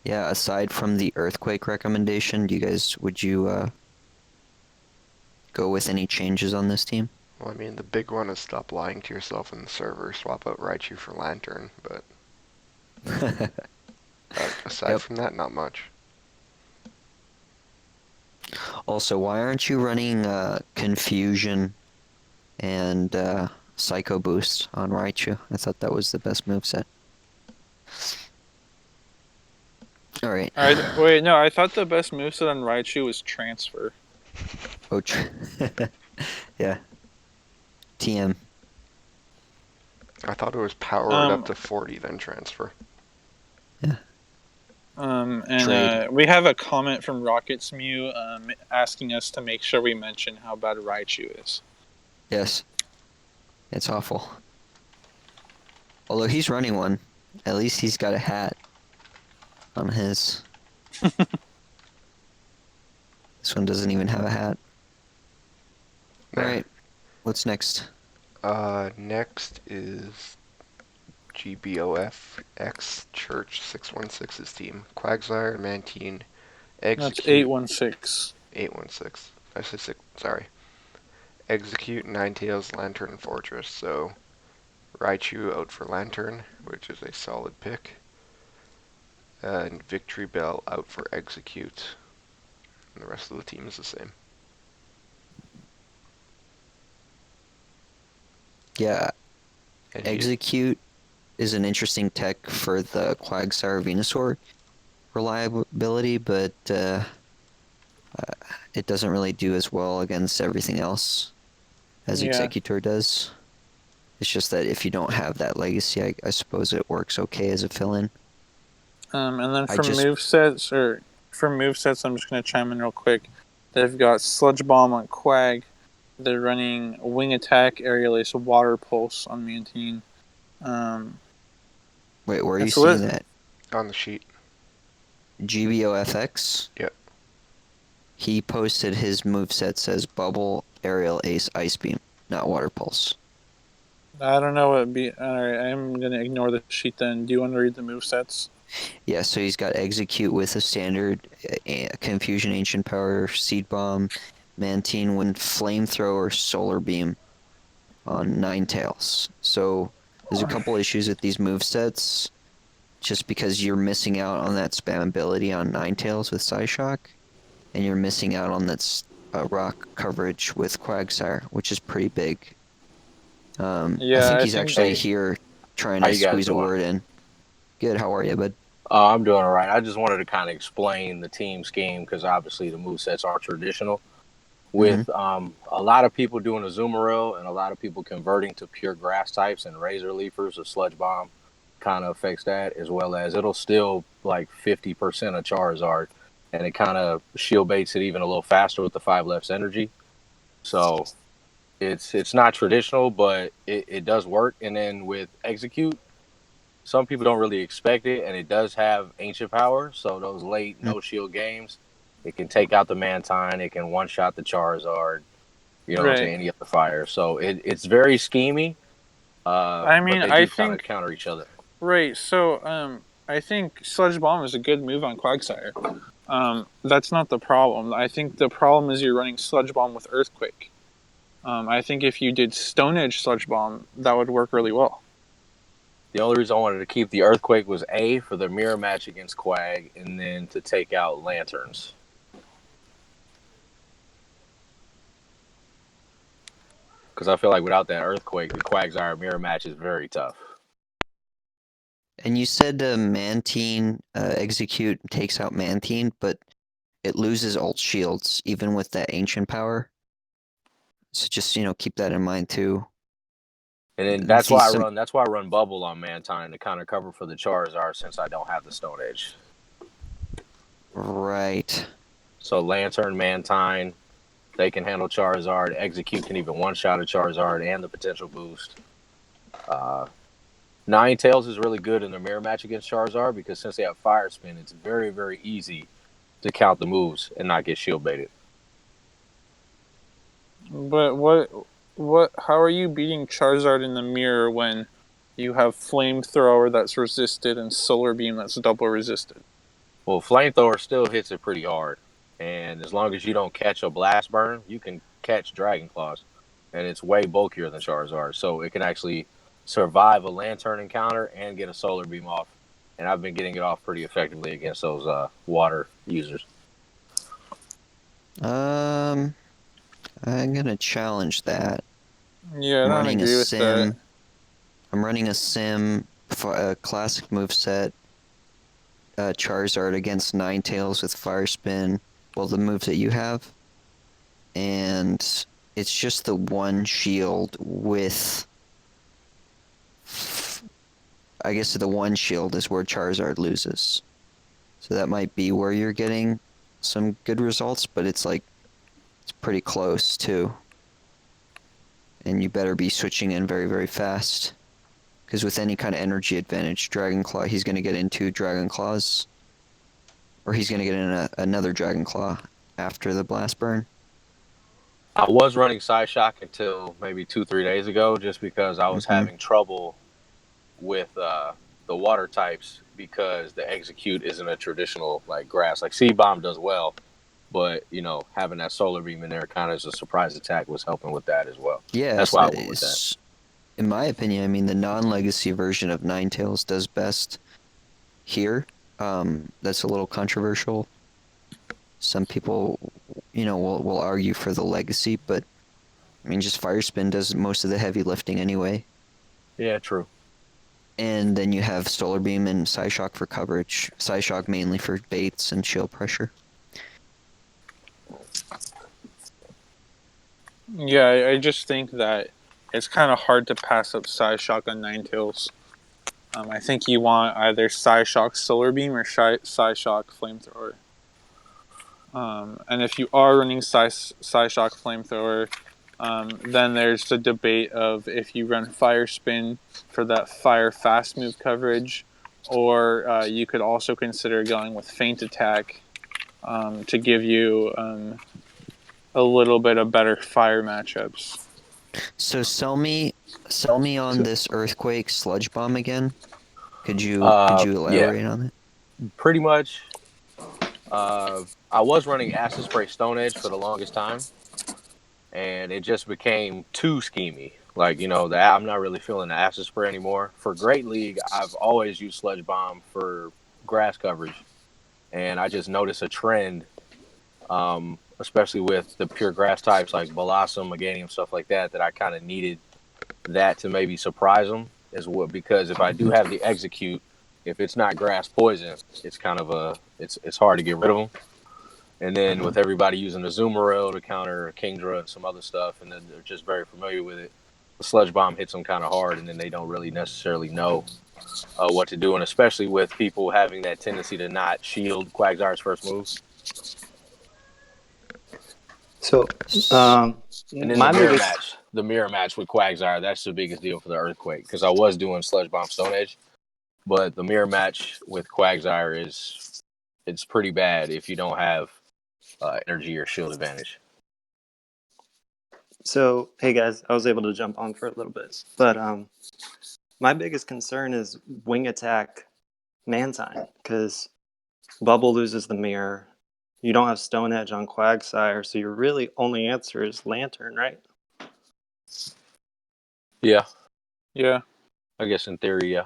Yeah, aside from the Earthquake recommendation, would you go with any changes on this team? Well, I mean, the big one is stop lying to yourself in the server, swap out Raichu for Lantern, but aside from that, not much. Also, why aren't you running Confusion and Psycho Boost on Raichu? I thought that was the best moveset. Alright. Wait, no, I thought the best moveset on Raichu was Transfer. Oh, yeah. TM. I thought it was powered up to 40, then transfer. We have a comment from Rocket's Mew asking us to make sure we mention how bad Raichu is. Yes. It's awful. Although he's running one. At least he's got a hat on his. This one doesn't even have a hat. Nah. Alright, what's next? Next is GBOFX Church 616's team. Quagsire, Mantine, That's Execute 816. 816. I said six. Sorry. Execute, Ninetales, Lantern, and Fortress. So Raichu out for Lantern, which is a solid pick. And Victory Bell out for Execute. And the rest of the team is the same. Yeah, And Execute is an interesting tech for the Quagsire Venusaur reliability, but it doesn't really do as well against everything else as Yeah. Executor does. It's just that if you don't have that legacy, I suppose it works okay as a fill-in. And then I for just- movesets, I'm just gonna chime in real quick. They've got Sludge Bomb on Quag. They're running Wing Attack, Aerial Ace, Water Pulse on Mantine. Wait, where are you It's seeing lit. that? on the sheet. GBOFX? Yep. He posted his moveset says Bubble, Aerial Ace, Ice Beam, not Water Pulse. I don't know what be. Alright, I'm gonna ignore the sheet then. Do you want to read the movesets? Yeah, so he's got Execute with a standard Confusion Ancient Power, Seed Bomb, Mantine Wind, Flamethrower, Solar Beam on Ninetales. So there's a couple issues with these movesets, just because you're missing out on that spam ability on Ninetales with Psyshock, and you're missing out on that rock coverage with Quagsire, which is pretty big. I Yeah, think I he's think. actually Hey, here trying how to you guys squeeze a doing? word in. Good, how are you, bud? I'm doing all right. I just wanted to kind of explain the team scheme because obviously the movesets aren't traditional. With a lot of people doing Azumarill and a lot of people converting to pure grass types and Razor Leafers, a Sludge Bomb kind of affects that, as well as it'll still like 50% of Charizard, and it kind of shield baits it even a little faster with the 5 lefts energy. So it's not traditional, but it does work. And then with Execute, some people don't really expect it, and it does have ancient power. So those late no shield games, it can take out the Mantine, it can one shot the Charizard, you know, to Right. any other fire. So it's very schemy, I but mean, they I do kind of think. counter each other. Right. So, I think Sludge Bomb is a good move on Quagsire. That's not the problem. I think the problem is you're running Sludge Bomb with Earthquake. I think if you did Stone Edge Sludge Bomb, that would work really well. The only reason I wanted to keep the Earthquake was A, for the mirror match against Quag, and then to take out Lanterns. Because I feel like without that Earthquake, the Quagsire mirror match is very tough. And you said Mantine Execute takes out Mantine, but it loses ult shields even with that ancient power. So just keep that in mind too. And then that's why These I run Bubble on Mantine to kind of cover for the Charizard since I don't have the Stone Edge. right. So Lantern, Mantine, they can handle Charizard. Execute can even one-shot a Charizard and the potential boost. Ninetales is really good in the mirror match against Charizard because since they have Fire Spin, it's very, very easy to count the moves and not get shield baited. But what? How are you beating Charizard in the mirror when you have Flamethrower that's resisted and Solar Beam that's double resisted? Well, Flamethrower still hits it pretty hard. And as long as you don't catch a Blast Burn, you can catch Dragon Claws. And it's way bulkier than Charizard. So it can actually survive a Lantern encounter and get a Solar Beam off. And I've been getting it off pretty effectively against those water users. I'm gonna challenge that. Yeah, I don't agree with that. I'm running a sim, a classic moveset, Charizard against Ninetales with Fire Spin. Well, the moves that you have. And it's just the one shield with... I guess the one shield is where Charizard loses. So that might be where you're getting some good results, but it's pretty close too. And you better be switching in very, very fast. Because with any kind of energy advantage, Dragon Claw, he's going to get into Dragon Claws, or he's going to get in another Dragon Claw after the Blast Burn. I was running Psyshock until maybe 2-3 days ago, just because I was having trouble with the water types because the execute isn't a traditional like grass. Like Seed Bomb does well, but having that Solar Beam in there kind of as a surprise attack was helping with that as well. Yeah, That's why I went with that. In my opinion, I mean, the non-legacy version of Ninetales does best here. That's a little controversial. Some people, will argue for the legacy, but I mean, just Fire Spin does most of the heavy lifting anyway. Yeah, true. And then you have Solar Beam and Psyshock for coverage. Psyshock mainly for baits and shield pressure. Yeah, I just think that it's kind of hard to pass up Psyshock on Ninetales. I think you want either Psyshock Solar Beam or Psyshock Flamethrower. And if you are running Psyshock Flamethrower, then there's the debate of if you run Fire Spin for that fire fast move coverage, or you could also consider going with Feint Attack to give you a little bit of better fire matchups. So sell me on this Earthquake Sludge Bomb again. Could you elaborate on it? Pretty much. I was running Acid Spray Stone Edge for the longest time, and it just became too schemy. Like, I'm not really feeling the Acid Spray anymore. For Great League, I've always used Sludge Bomb for grass coverage, and I just noticed a trend, especially with the pure grass types like Blossom, Meganium, stuff like that, that I kind of needed that to maybe surprise them as well. Because if I do have the execute, if it's not grass poison, it's kind of it's hard to get rid of them. And then with everybody using the Azumarill to counter Kingdra and some other stuff, and then they're just very familiar with it, the Sludge Bomb hits them kind of hard, and then they don't really necessarily know what to do. And especially with people having that tendency to not shield Quagsire's first move. So, and then the mirror match with Quagsire, that's the biggest deal for the Earthquake, because I was doing Sludge Bomb Stone Edge, but the mirror match with Quagsire it's pretty bad if you don't have energy or shield advantage. So, hey guys, I was able to jump on for a little bit, but my biggest concern is Wing Attack Mantine, because Bubble loses the mirror. You don't have Stone Edge on Quagsire, so your really only answer is Lantern, right? Yeah. Yeah. I guess in theory, yeah.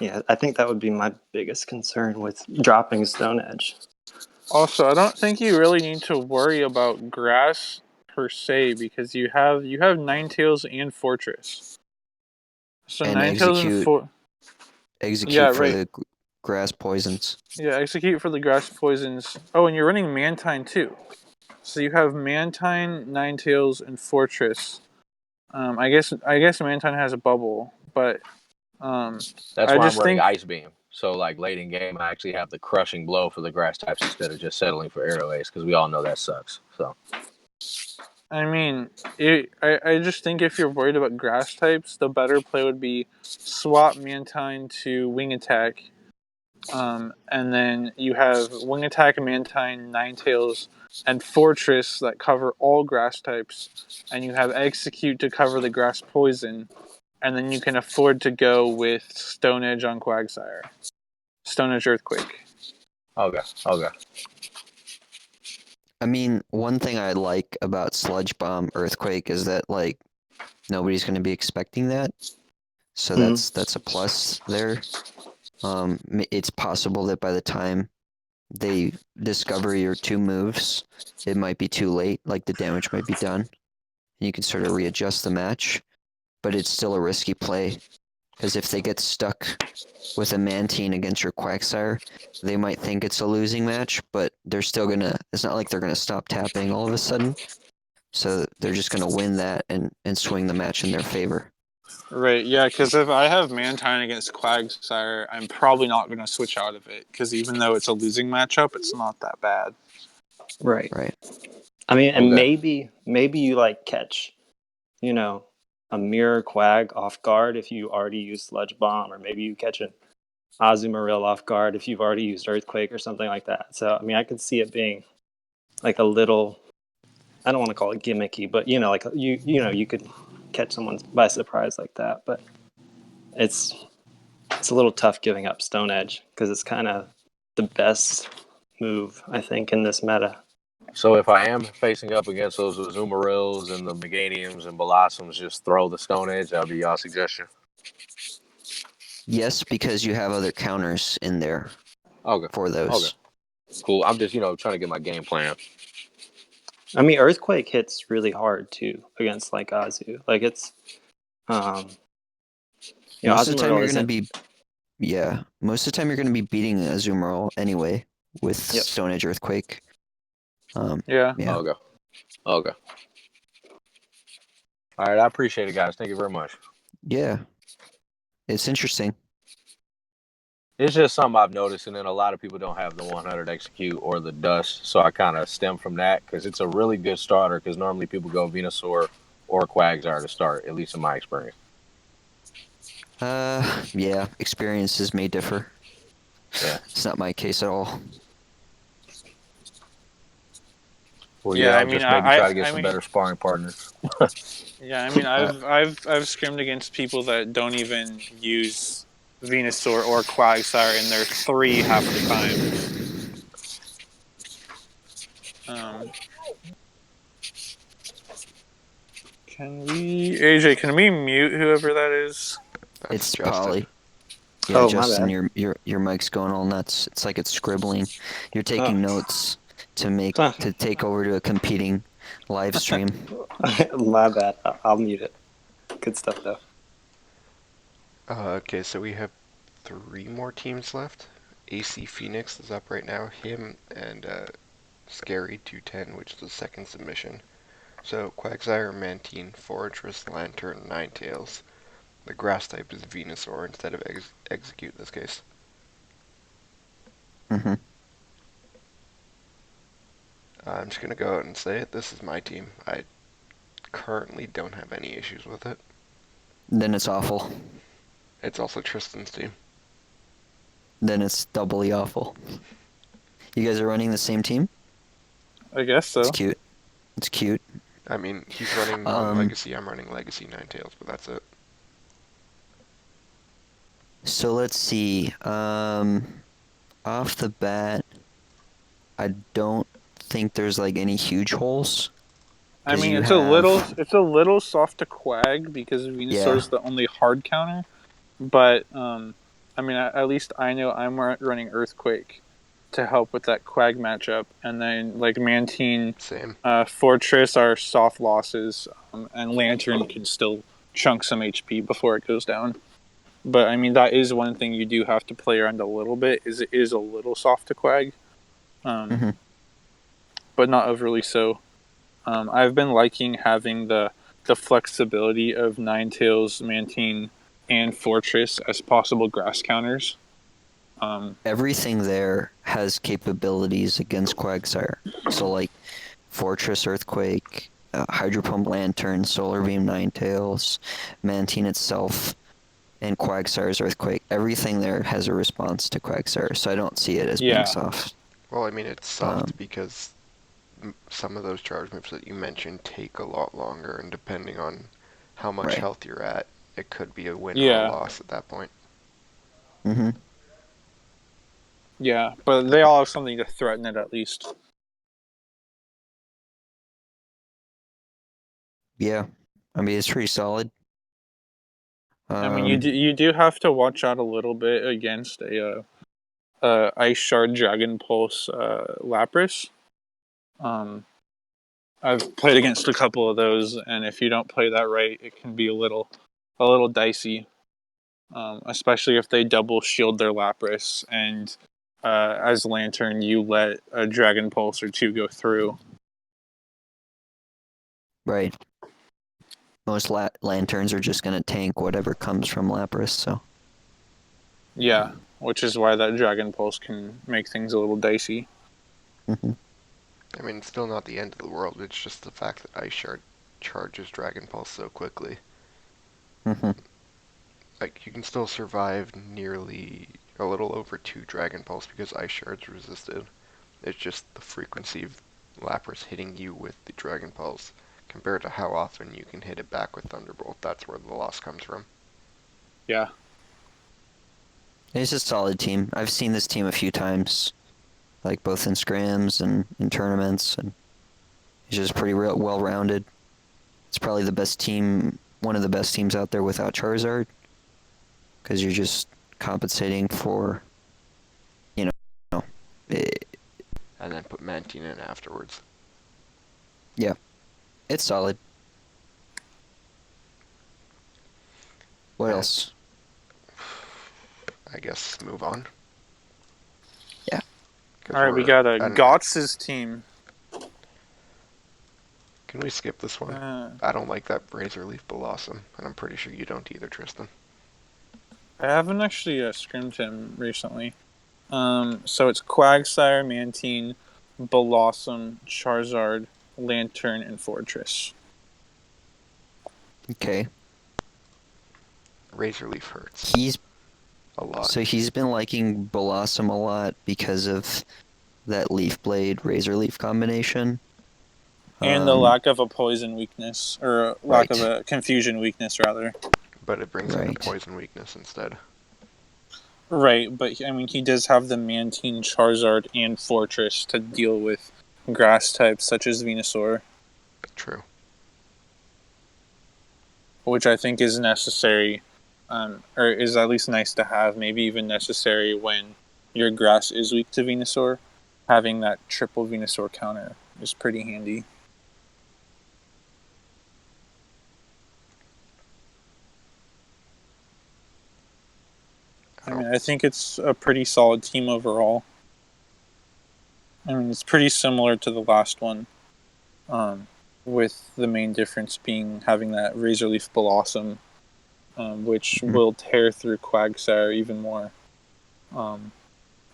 Yeah, I think that would be my biggest concern with dropping Stone Edge. Also, I don't think you really need to worry about grass per se, because you have Ninetales and Fortress. So and Ninetales execute for the grass poisons. Yeah, execute for the grass poisons. Oh, and you're running Mantine too. So you have Mantine, Ninetales, and Fortress. I guess Mantine has a bubble, but that's why I'm running Ice Beam. So like late in game, I actually have the crushing blow for the grass types instead of just settling for Aero Ace, because we all know that sucks. So I mean, I just think if you're worried about grass types, the better play would be swap Mantine to Wing Attack. And then you have Wing Attack, Mantine, Ninetales, and Fortress that cover all grass types. And you have Execute to cover the grass poison. And then you can afford to go with Stone Edge on Quagsire. Stone Edge Earthquake. Okay. I mean, one thing I like about Sludge Bomb Earthquake is that, like, nobody's going to be expecting that. So that's a plus there. It's possible that by the time they discover your two moves, it might be too late, like the damage might be done. And you can sort of readjust the match, but it's still a risky play, because if they get stuck with a Mantine against your Quagsire, they might think it's a losing match, but they're still gonna, it's not like they're gonna stop tapping all of a sudden. So they're just gonna win that and swing the match in their favor. Right, yeah, because if I have Mantine against Quagsire, I'm probably not going to switch out of it, because even though it's a losing matchup, it's not that bad. Right. Right. I mean, and maybe you like catch, a mirror Quag off guard if you already used Sludge Bomb, or maybe you catch an Azumarill off guard if you've already used Earthquake or something like that. So, I mean, I could see it being like a little, I don't want to call it gimmicky, but like you could catch someone by surprise like that. But it's a little tough giving up Stone Edge because it's kind of the best move, I think, in this meta. So if I am facing up against those Azumarills and the Meganiums and Blossoms, just throw the Stone Edge. That'd be y'all suggestion. Yes, because you have other counters in there Okay. for those. Okay. Cool. I'm just trying to get my game plan. I mean, Earthquake hits really hard too against like Azu. Like it's, Most of the time Azumarill you're going to isn't. be, most of the time you're going to be beating Azumarill anyway with Yep. Stone Edge Earthquake. Yeah. Yeah. Okay. All right. I appreciate it, guys. Thank you very much. Yeah. It's interesting. It's just something I've noticed, and then a lot of people don't have the 100 execute or the dust, so I kind of stem from that because it's a really good starter. Because normally people go Venusaur or Quagsire to start, at least in my experience. Yeah, experiences may differ. Yeah. It's not my case at all. Well, Yeah, I'll just maybe try to get I some mean, better sparring partners. yeah, I mean, I've scrimmed against people that don't even use Venusaur or Quagsire in their 3 half the time. Can we mute whoever that is? That's It's Justin. Polly. Yeah, Oh, my Justin, bad. your mic's going all nuts. It's like it's scribbling. You're taking notes to take over to a competing live stream. My bad. I'll mute it. Good stuff though. Okay, so we have 3 more teams left. AC Phoenix is up right now. Him and Scary 210, which is the second submission. So Quagsire, Mantine, Fortress, Lantern, Ninetales. The grass type is Venusaur instead of Execute in this case. Hmm. I'm just gonna go out and say it. This is my team. I currently don't have any issues with it. Then it's awful. It's also Tristan's team. Then it's doubly awful. You guys are running the same team? I guess so. It's cute. It's cute. I mean, he's running Legacy, I'm running Legacy Ninetales, but that's it. So let's see. Off the bat, I don't think there's like any huge holes. I 'Cause mean, you it's have- a little soft to Quag because Venusaur is the only hard counter. But I mean, at least I know I'm running Earthquake to help with that Quag matchup, and then like Mantine, Same. Fortress are soft losses, and Lantern can still chunk some HP before it goes down. But I mean, that is one thing you do have to play around a little bit. Is it is a little soft to Quag, Mhm. but not overly so. I've been liking having the flexibility of Ninetales, Mantine, and Fortress as possible grass counters. Everything there has capabilities against Quagsire. So like Fortress, Earthquake, Hydro Pump, Lantern, Solar Beam, Ninetales, Mantine itself, and Quagsire's Earthquake. Everything there has a response to Quagsire, so I don't see it as Yeah. being soft. Well, I mean, it's soft because some of those charge moves that you mentioned take a lot longer, and depending on how much Right. health you're at, it could be a win or Yeah. a loss at that point. Mm-hmm. Yeah, but they all have something to threaten it at least. Yeah, I mean it's pretty solid. I mean, you do have to watch out a little bit against a Ice Shard Dragon Pulse Lapras. I've played against a couple of those, and if you don't play that right, it can be a little dicey. Especially if they double shield their Lapras, and as Lantern, you let a Dragon Pulse or 2 go through. Right. Most lanterns are just gonna tank whatever comes from Lapras, so. Yeah, which is why that Dragon Pulse can make things a little dicey. Mm-hmm. I mean, it's still not the end of the world. It's just the fact that Ice Shard charges Dragon Pulse so quickly. Hmm. Like, you can still survive nearly a little over 2 Dragon Pulse because Ice Shard's resisted. It's just the frequency of Lapras hitting you with the Dragon Pulse compared to how often you can hit it back with Thunderbolt. That's where the loss comes from. Yeah. It's a solid team. I've seen this team a few times, like both in scrims and in tournaments, and it's just pretty well-rounded. It's probably the best team, one of the best teams out there without Charizard, because you're just compensating for, you know, it, And then put Mantine in afterwards. it's solid. What And else? I guess move on. Yeah. 'Cause All right, we we're got a an- Gotz's team. Can we skip this one? Uh, I don't like that Razor Leaf Blossom, and I'm pretty sure you don't either, Tristan. I haven't actually scrimmed him recently. So it's Quagsire, Mantine, Blossom, Charizard, Lantern, and Fortress. Okay. Razor Leaf hurts He's a lot. So he's been liking Blossom a lot because of that Leaf Blade Razor Leaf combination. And the lack of a poison weakness, or lack of Right. a confusion weakness, rather. But it brings in the Right. poison weakness instead. Right, but I mean, he does have the Mantine, Charizard, and Fortress to deal with grass types such as Venusaur, True. which I think is necessary, or is at least nice to have, maybe even necessary when your grass is weak to Venusaur. Having that triple Venusaur counter is pretty handy. I mean, I think it's a pretty solid team overall. I mean, it's pretty similar to the last one, with the main difference being having that Razor Leaf Blossom, which will tear through Quagsire even more. And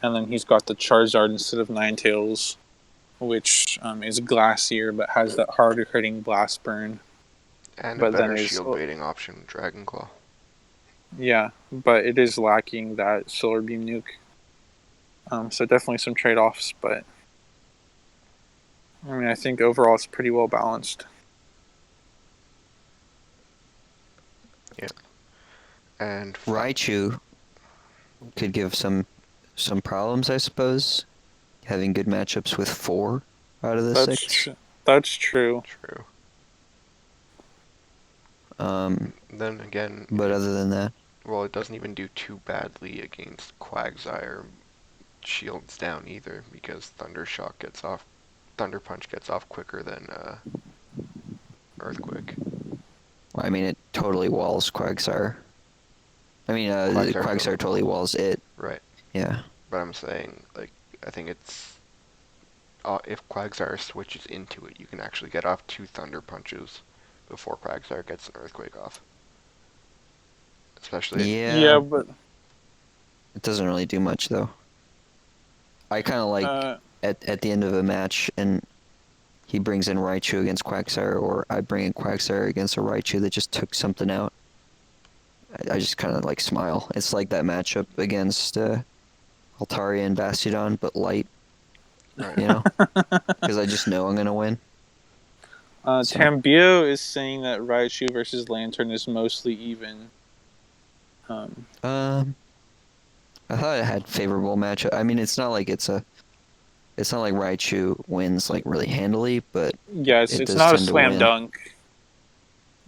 then he's got the Charizard instead of Ninetales, which is glassier but has that harder hitting Blast Burn. And But a then better is shield baiting option, Dragon Claw. yeah, but it is lacking that Solar Beam nuke. So definitely some trade offs, but I mean, I think overall it's pretty well balanced. And Raichu could give some problems, I suppose. Having good matchups with 4 out of the 6. That's true. True. Um, Then again, but other than that, well, it doesn't even do too badly against Quagsire shields down either, because Thunder Punch gets off quicker than Earthquake. well, I mean, it totally walls Quagsire. I mean, Quagsire Quagsire totally walls it. Right. Yeah. But I'm saying, like, I think it's if Quagsire switches into it, you can actually get off 2 Thunder Punches before Quagsire gets an Earthquake off. Especially Yeah, but it doesn't really do much though. I kind of like at the end of a match and he brings in Raichu against Quagsire, or I bring in Quagsire against a Raichu that just took something out. I just kind of like smile. It's like that matchup against Altaria and Bastiodon, but light. Right. You know, because I just know I'm gonna win. So- Tambio is saying that Raichu versus Lantern is mostly even. I thought it had favorable matchup. I mean, it's not like Raichu wins like really handily, but Yeah, it it's does not a tend to slam win. dunk.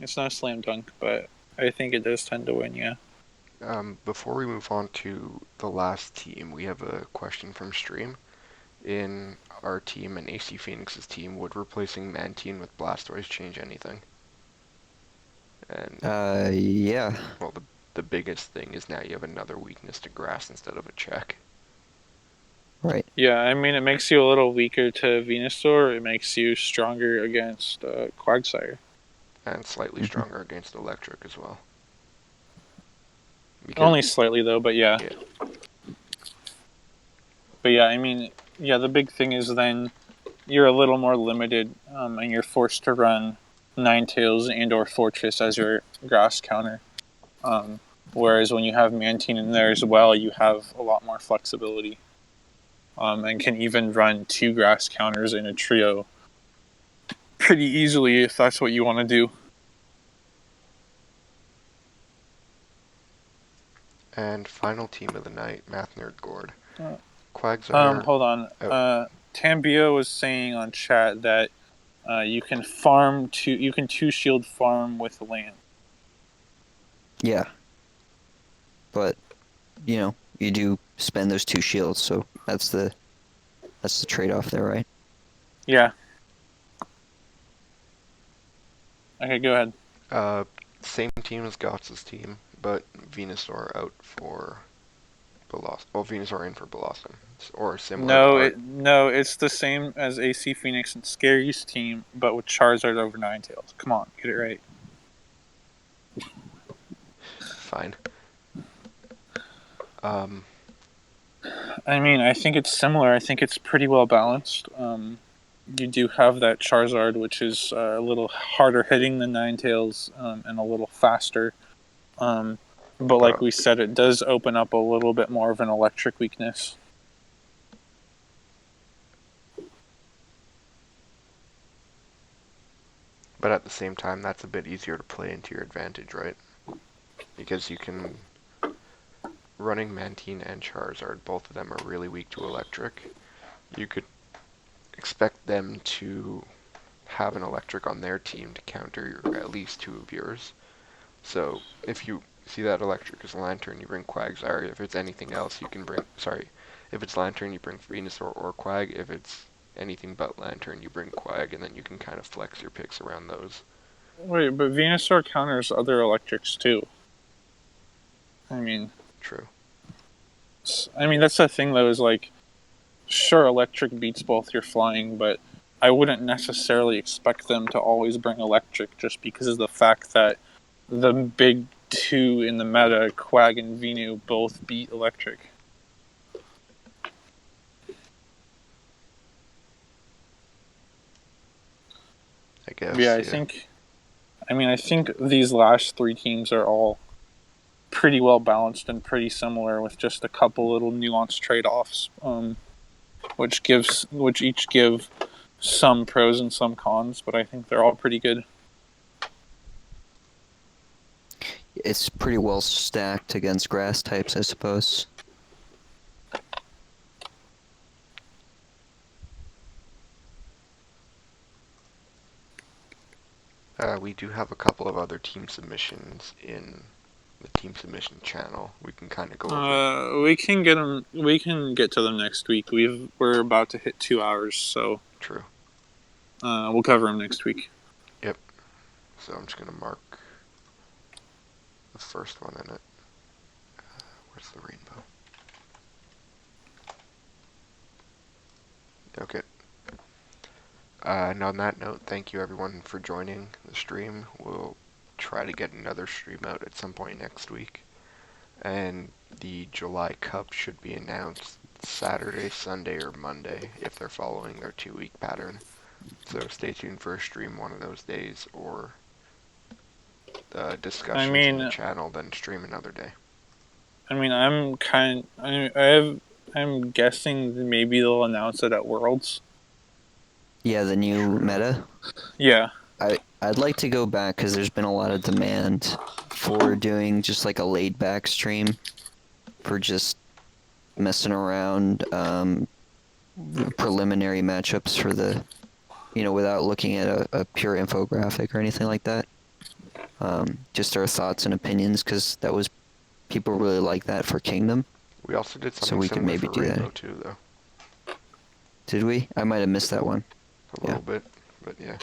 It's not a slam dunk, but I think it does tend to win, yeah. Before we move on to the last team, we have a question from stream. In our team and AC Phoenix's team, would replacing Mantine with Blastoise change anything? And yeah. well, the biggest thing is now you have another weakness to grass instead of a check. Right. Yeah, I mean, it makes you a little weaker to Venusaur. It makes you stronger against Quagsire. And slightly stronger against Electric as well. Only slightly, though, but yeah. Yeah. But yeah, I mean, yeah, the big thing is then you're a little more limited, and you're forced to run Ninetales and or Fortress as your grass counter. Whereas when you have Mantine in there as well, you have a lot more flexibility. And can even run 2 grass counters in a trio pretty easily if that's what you want to do. And final team of the night, Math Nerd Gord. Quagsire. Hold on. Oh. Tambio was saying on chat that you can 2 shield farm with land. Yeah. But, you do spend those 2 shields, so that's the trade-off there, right? Yeah. Okay, go ahead. Same team as Gotz's team, but Venusaur out for Bellossom. Oh, Venusaur in for Bellossom. Or similar. No, it's the same as AC Phoenix and Scary's team, but with Charizard over Ninetales. Come on, get it right. Fine. I mean, I think it's similar. I think it's pretty well balanced. You do have that Charizard, which is a little harder hitting than Ninetales, and a little faster. But like we said, it does open up a little bit more of an electric weakness. But at the same time, that's a bit easier to play into your advantage, right? Because you can... Running Mantine and Charizard, both of them are really weak to electric. You could expect them to have an electric on their team to counter at least 2 of yours. So if you see that electric as Lantern, you bring Quagsire. If it's anything else, you can bring... Sorry. If it's Lantern, you bring Venusaur or Quag. If it's anything but Lantern, you bring Quag, and then you can kind of flex your picks around those. Wait, but Venusaur counters other electrics too. I mean... True. I mean, that's the thing, though, is like... Sure, electric beats both your flying, but I wouldn't necessarily expect them to always bring electric just because of the fact that the big 2 in the meta, Quag and Venu, both beat electric. I guess. Yeah, I think these last 3 teams are all pretty well balanced and pretty similar with just a couple little nuanced trade-offs, which each give some pros and some cons, but I think they're all pretty good. It's pretty well stacked against grass types, I suppose. We do have a couple of other team submissions in the team submission channel. We can kind of go over. We can get them. We can get to them next week. We're about to hit 2 hours, so True. We'll cover them next week. Yep. So I'm just gonna mark the first one in it. Where's the rainbow? Okay. And on that note, thank you everyone for joining the stream. We'll try to get another stream out at some point next week. And the July Cup should be announced Saturday, Sunday, or Monday if they're following their 2-week pattern. So stay tuned for a stream one of those days, or discussions in the channel, then stream another day. I mean, I'm guessing maybe they'll announce it at Worlds. Yeah, the new meta. Yeah. I'd like to go back because there's been a lot of demand for doing just like a laid-back stream for just messing around, preliminary matchups for the, without looking at a pure infographic or anything like that. Just our thoughts and opinions, because people really like that for Kingdom. We also did something so we could maybe do Rainbow that too, though. Did we? I might have missed that one. A little bit, but yeah.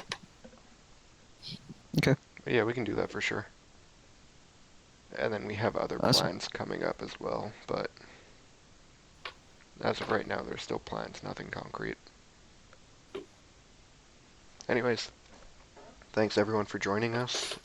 Okay. But yeah, we can do that for sure. And then we have other plans coming up as well, but as of right now, there's still plans, nothing concrete. Anyways, thanks everyone for joining us.